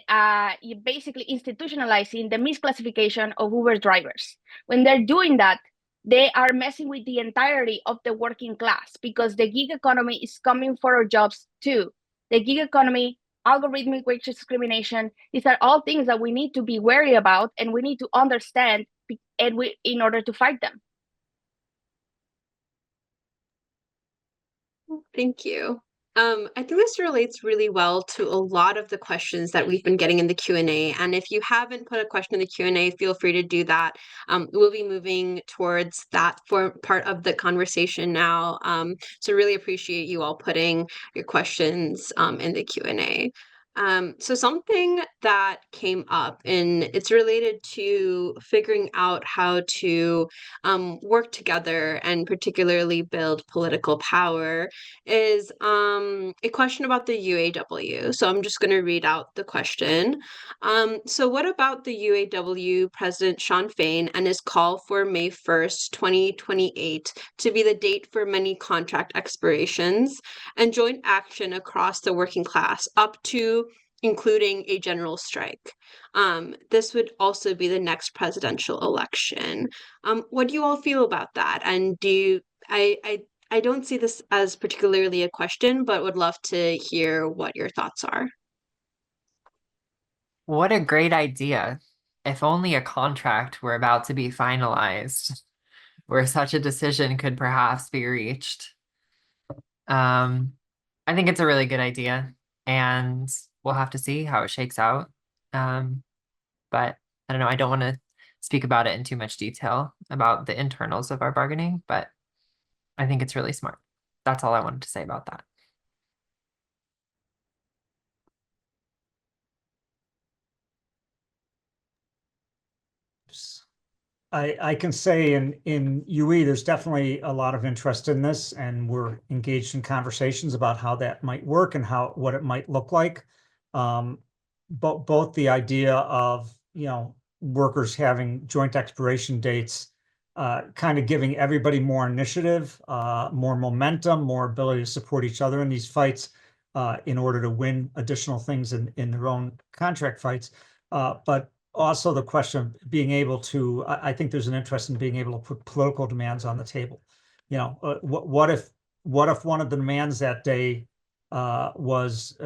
basically institutionalizing the misclassification of Uber drivers. When they're doing that, they are messing with the entirety of the working class, because the gig economy is coming for our jobs too. The gig economy, algorithmic wage discrimination, these are all things that we need to be wary about, and we need to understand in order to fight them. Thank you. I think this relates really well to a lot of the questions that we've been getting in the Q&A. And if you haven't put a question in the Q&A, feel free to do that. We'll be moving towards that for part of the conversation now. So really appreciate you all putting your questions in the Q&A. So something that came up, and it's related to figuring out how to work together and particularly build political power, is a question about the UAW. So I'm just going to read out the question. So what about the UAW President Shawn Fain and his call for May 1st, 2028 to be the date for many contract expirations and joint action across the working class, up to including a general strike? This would also be the next presidential election. What do you all feel about that? And I don't see this as particularly a question, but would love to hear what your thoughts are. What a great idea. If only a contract were about to be finalized, where such a decision could perhaps be reached. I think it's a really good idea, and we'll have to see how it shakes out. But I don't know, I don't want to speak about it in too much detail about the internals of our bargaining, but I think it's really smart. That's all I wanted to say about that. I can say in UE, there's definitely a lot of interest in this, and we're engaged in conversations about how that might work and what it might look like. But both the idea of, workers having joint expiration dates, kind of giving everybody more initiative, more momentum, more ability to support each other in these fights, in order to win additional things in their own contract fights. But also the question of being able to, I think there's an interest in being able to put political demands on the table. What if one of the demands that day was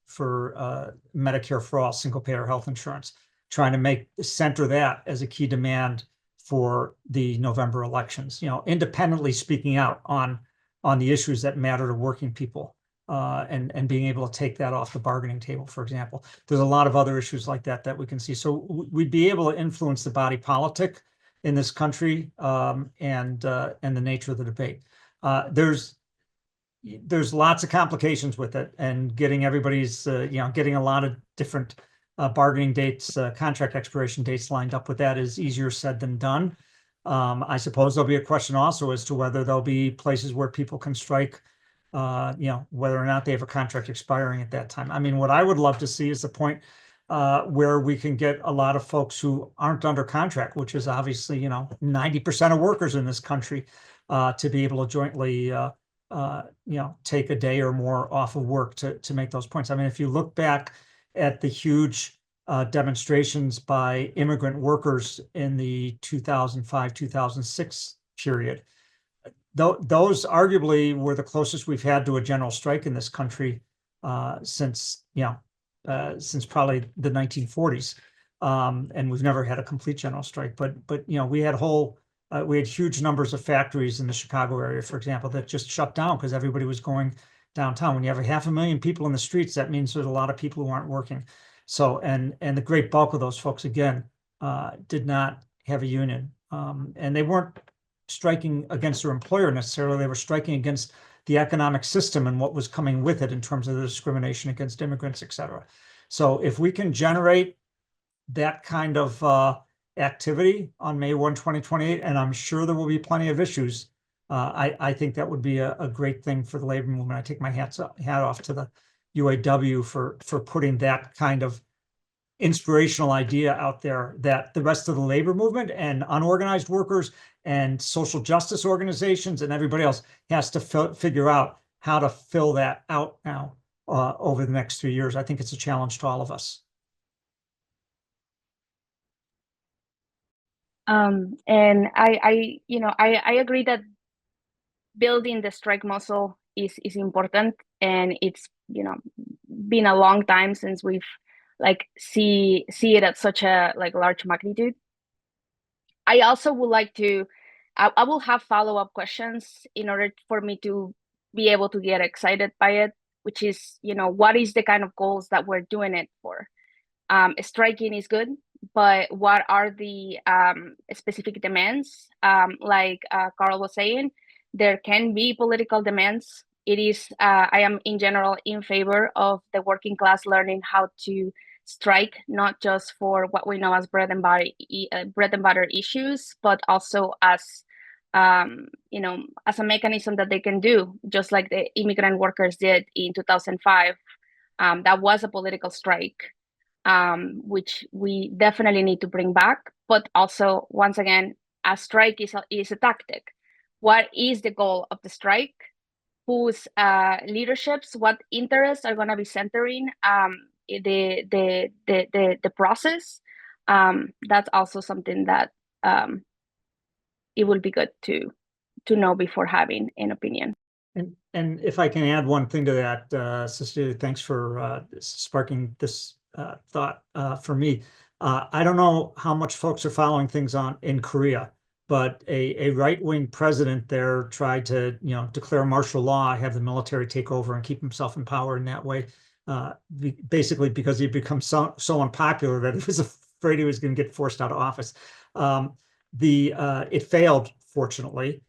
for Medicare for all, single payer health insurance, trying to center that as a key demand for the November elections, independently speaking out on the issues that matter to working people. And being able to take that off the bargaining table, for example. There's a lot of other issues like that we can see. So we'd be able to influence the body politic in this country, and the nature of the debate. There's there's lots of complications with it, and getting everybody's, getting a lot of different bargaining dates, contract expiration dates lined up with that is easier said than done. I suppose there'll be a question also as to whether there'll be places where people can strike, whether or not they have a contract expiring at that time. I mean, what I would love to see is the point where we can get a lot of folks who aren't under contract, which is obviously, 90% of workers in this country, to be able to jointly, take a day or more off of work to make those points. I mean, if you look back at the huge demonstrations by immigrant workers in the 2005-2006 period, those arguably were the closest we've had to a general strike in this country since probably the 1940s, and we've never had a complete general strike. But we had huge numbers of factories in the Chicago area, for example, that just shut down because everybody was going downtown. When you have 500,000 people in the streets, that means there's a lot of people who aren't working. So, and the great bulk of those folks, again, did not have a union, and they weren't striking against their employer necessarily. They were striking against the economic system and what was coming with it in terms of the discrimination against immigrants, et cetera. So if we can generate that kind of activity on May 1, 2028, and I'm sure there will be plenty of issues, I think that would be a great thing for the labor movement. I take my hat off to the UAW for putting that kind of inspirational idea out there that the rest of the labor movement and unorganized workers and social justice organizations and everybody else has to figure out how to fill that out now over the next 3 years. I think it's a challenge to all of us. And I agree that building the strike muscle is important, and it's been a long time since we've see it at such a large magnitude. I also would like to, I will have follow-up questions in order for me to be able to get excited by it, which is, what is the kind of goals that we're doing it for? Striking is good, but what are the specific demands? Like Carl was saying, there can be political demands. It is, I am in general in favor of the working class learning how to strike, not just for what we know as bread and butter issues, but also as as a mechanism that they can do, just like the immigrant workers did in 2005. That was a political strike, which we definitely need to bring back. But also, once again, a strike is a tactic. What is the goal of the strike? Whose leaderships, what interests are going to be centering the process? That's also something that it will be good to know before having an opinion. And if I can add one thing to that, Cecilia, thanks for sparking this thought for me. I don't know how much folks are following things in Korea, but a right-wing president there tried to declare martial law, have the military take over and keep himself in power in that way, basically because he'd become so unpopular that he was afraid he was going to get forced out of office. It failed, fortunately,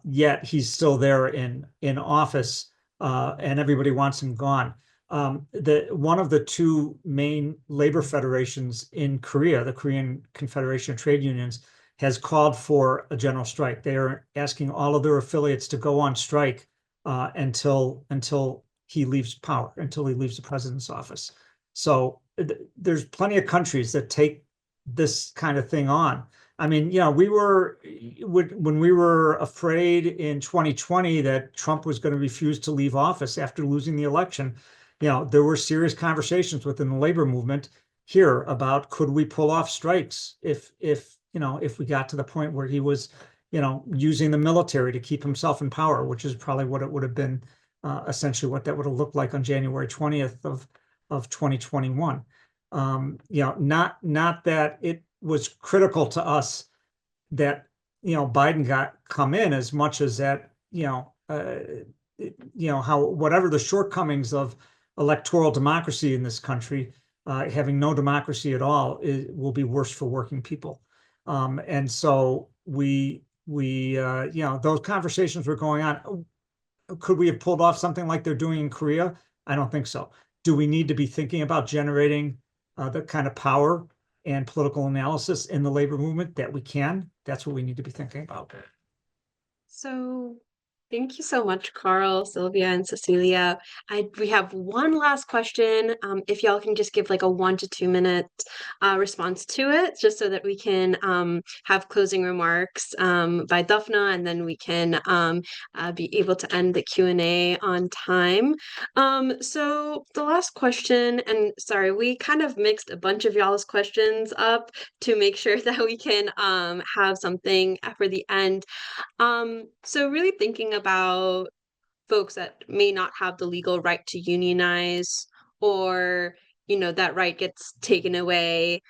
yet he's still there in office, and everybody wants him gone. One of the two main labor federations in Korea, the Korean Confederation of Trade Unions, has called for a general strike. They are asking all of their affiliates to go on strike until he leaves power, until he leaves the president's office. So there's plenty of countries that take this kind of thing on. I mean, when we were afraid in 2020 that Trump was going to refuse to leave office after losing the election, there were serious conversations within the labor movement here about could we pull off strikes if we got to the point where he was, using the military to keep himself in power, which is probably what it would have been, essentially what that would have looked like on January 20th of 2021. Not that it was critical to us that Biden come in as much as that how whatever the shortcomings of electoral democracy in this country, having no democracy at all will be worse for working people. And so we those conversations were going on. could we have pulled off something like they're doing in Korea? I don't think so. Do we need to be thinking about generating the kind of power and political analysis in the labor movement that we can? That's what we need to be thinking about. So thank you so much, Carl, Sylvia, and Cecilia. We have one last question. If y'all can just give like a 1 to 2 minute response to it, just so that we can have closing remarks by Daphna, and then we can be able to end the Q&A on time. So the last question, and sorry, we kind of mixed a bunch of y'all's questions up to make sure that we can have something for the end. So really thinking about folks that may not have the legal right to unionize, or, that right gets taken away.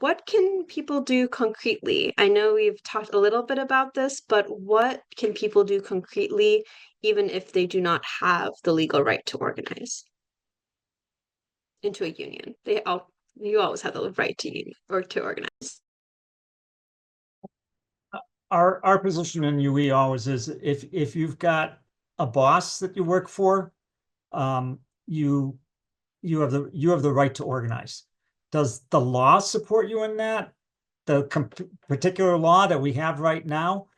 What can people do concretely? I know we've talked a little bit about this, but what can people do concretely, even if they do not have the legal right to organize into a union? You always have the right to union or to organize. Our position in UE always is, if you've got a boss that you work for, you have the right to organize. Does the law support you in that? The particular law that we have right now,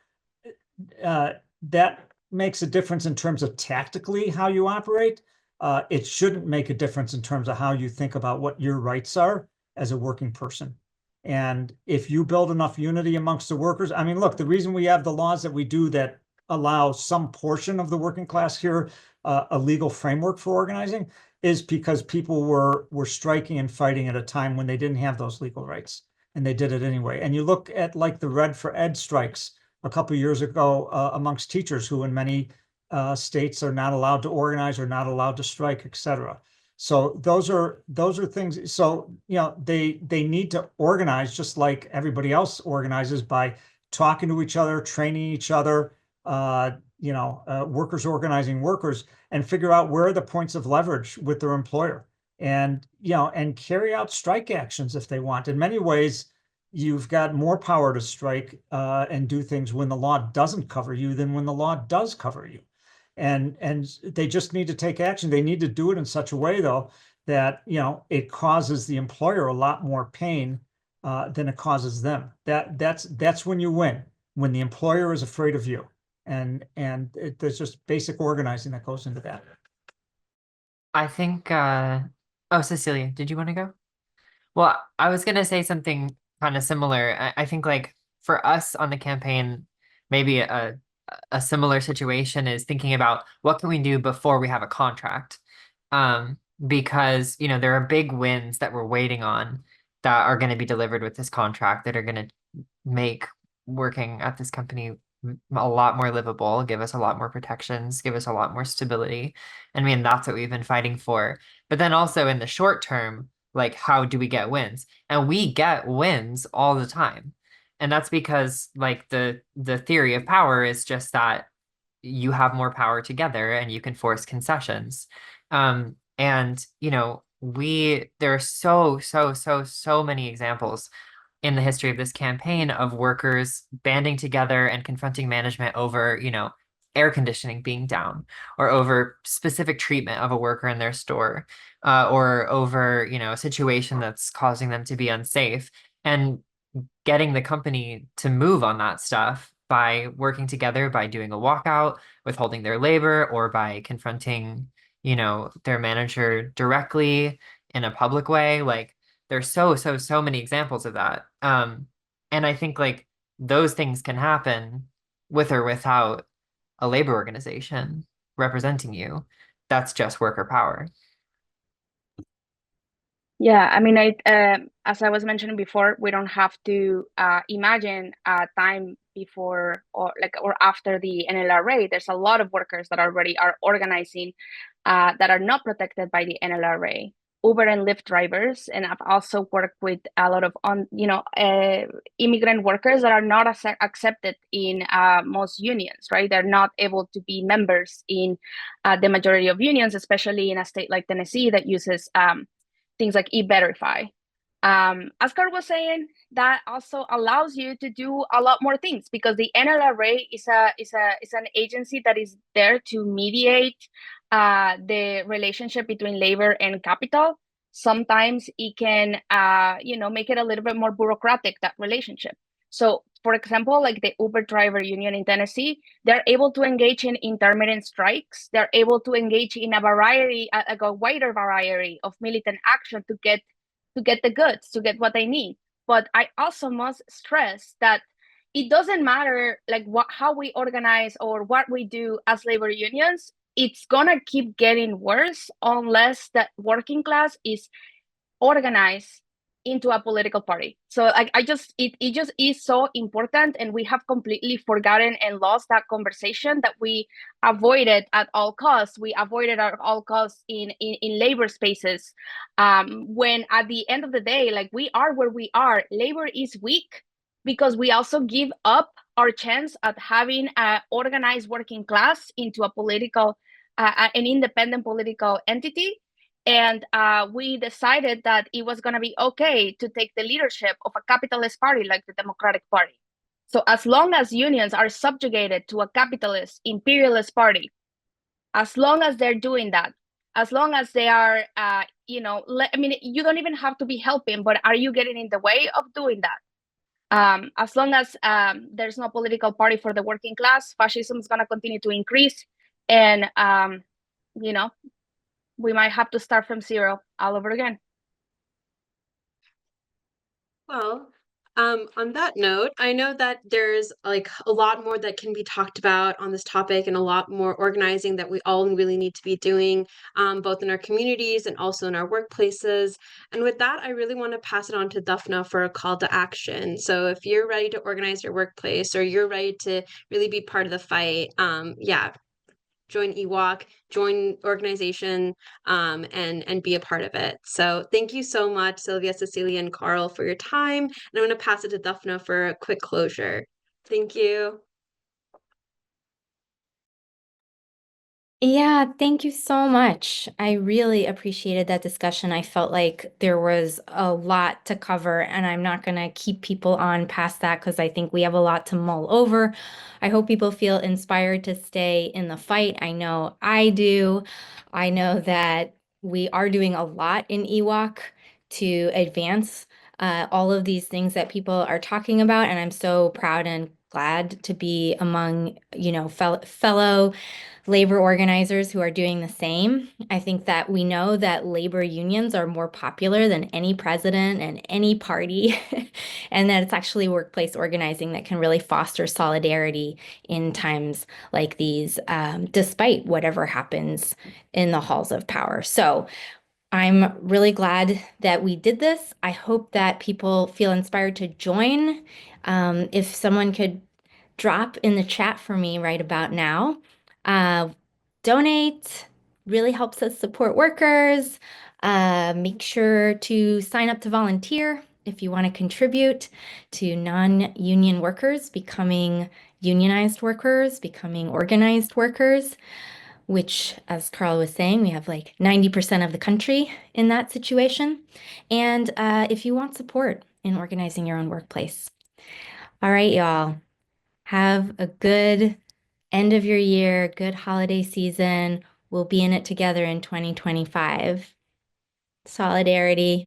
that makes a difference in terms of tactically how you operate. It shouldn't make a difference in terms of how you think about what your rights are as a working person. And if you build enough unity amongst the workers, I mean, look, the reason we have the laws that we do that allow some portion of the working class here a legal framework for organizing is because people were striking and fighting at a time when they didn't have those legal rights, and they did it anyway. And you look at like the Red for Ed strikes a couple of years ago amongst teachers who in many states are not allowed to organize or not allowed to strike, et cetera. So those are things. So, they need to organize just like everybody else organizes, by talking to each other, training each other, workers organizing workers, and figure out where are the points of leverage with their employer, and carry out strike actions if they want. In many ways, you've got more power to strike and do things when the law doesn't cover you than when the law does cover you. And they just need to take action. They need to do it in such a way, though, that it causes the employer a lot more pain than it causes them. That's when you win, when the employer is afraid of you. And there's just basic organizing that goes into that. I think, oh, Cecilia, did you want to go? Well, I was gonna say something kind of similar. I think like for us on the campaign, maybe a similar situation is thinking about what can we do before we have a contract. Because there are big wins that we're waiting on that are going to be delivered with this contract, that are going to make working at this company a lot more livable, give us a lot more protections, give us a lot more stability. I mean, that's what we've been fighting for. But then also in the short term, like, how do we get wins? And we get wins all the time. And that's because like the theory of power is just that you have more power together and you can force concessions. And there are so many examples in the history of this campaign of workers banding together and confronting management over, air conditioning being down, or over specific treatment of a worker in their store, or over, a situation that's causing them to be unsafe, and getting the company to move on that stuff by working together, by doing a walkout, withholding their labor, or by confronting, their manager directly in a public way. Like, there's so many examples of that. And I think like those things can happen with or without a labor organization representing you. That's just worker power. Yeah, I mean, as I was mentioning before, we don't have to imagine a time before or after the NLRA. There's a lot of workers that already are organizing that are not protected by the NLRA. Uber and Lyft drivers, and I've also worked with a lot of immigrant workers that are not accepted in most unions, right? They're not able to be members in the majority of unions, especially in a state like Tennessee that uses things like E-Verify. As Carl was saying, that also allows you to do a lot more things because the NLRA is an agency that is there to mediate the relationship between labor and capital. Sometimes it can make it a little bit more bureaucratic, that relationship. So for example, like the Uber driver union in Tennessee, they're able to engage in intermittent strikes. They're able to engage in a wider variety of militant action to get the goods, to get what they need. But I also must stress that it doesn't matter like how we organize or what we do as labor unions. It's gonna keep getting worse unless the working class is organized into a political party. So like it just is so important, and we have completely forgotten and lost that conversation that we avoided at all costs. We avoided at all costs in labor spaces. When at the end of the day, like we are where we are, labor is weak because we also give up our chance at having an organized working class into a political, an independent political entity. And we decided that it was going to be okay to take the leadership of a capitalist party like the Democratic Party. So as long as unions are subjugated to a capitalist imperialist party, as long as they're doing that, as long as they are, you don't even have to be helping, but are you getting in the way of doing that? As long as there's no political party for the working class, fascism is going to continue to increase. And, we might have to start from zero all over again. Well, on that note, I know that there's like a lot more that can be talked about on this topic and a lot more organizing that we all really need to be doing, both in our communities and also in our workplaces. And with that, I really want to pass it on to Daphna for a call to action. So if you're ready to organize your workplace or you're ready to really be part of the fight, join EWOC, join organization, and be a part of it. So thank you so much, Sylvia, Cecilia, and Carl, for your time. And I'm going to pass it to Daphna for a quick closure. Thank you. Yeah, thank you so much. I really appreciated that discussion. I felt like there was a lot to cover, and I'm not going to keep people on past that because I think we have a lot to mull over. I hope people feel inspired to stay in the fight. I know I do. I know that we are doing a lot in EWOC to advance all of these things that people are talking about, and I'm so proud and glad to be among, fellow labor organizers who are doing the same. I think that we know that labor unions are more popular than any president and any party, and that it's actually workplace organizing that can really foster solidarity in times like these, despite whatever happens in the halls of power. So I'm really glad that we did this. I hope that people feel inspired to join. If someone could drop in the chat for me right about now. Donate really helps us support workers. Make sure to sign up to volunteer if you want to contribute to non-union workers becoming unionized workers, becoming organized workers, which, as Carl was saying, we have like 90% of the country in that situation. And if you want support in organizing your own workplace. All right, y'all. Have a good end of your year, good holiday season. We'll be in it together in 2025. Solidarity.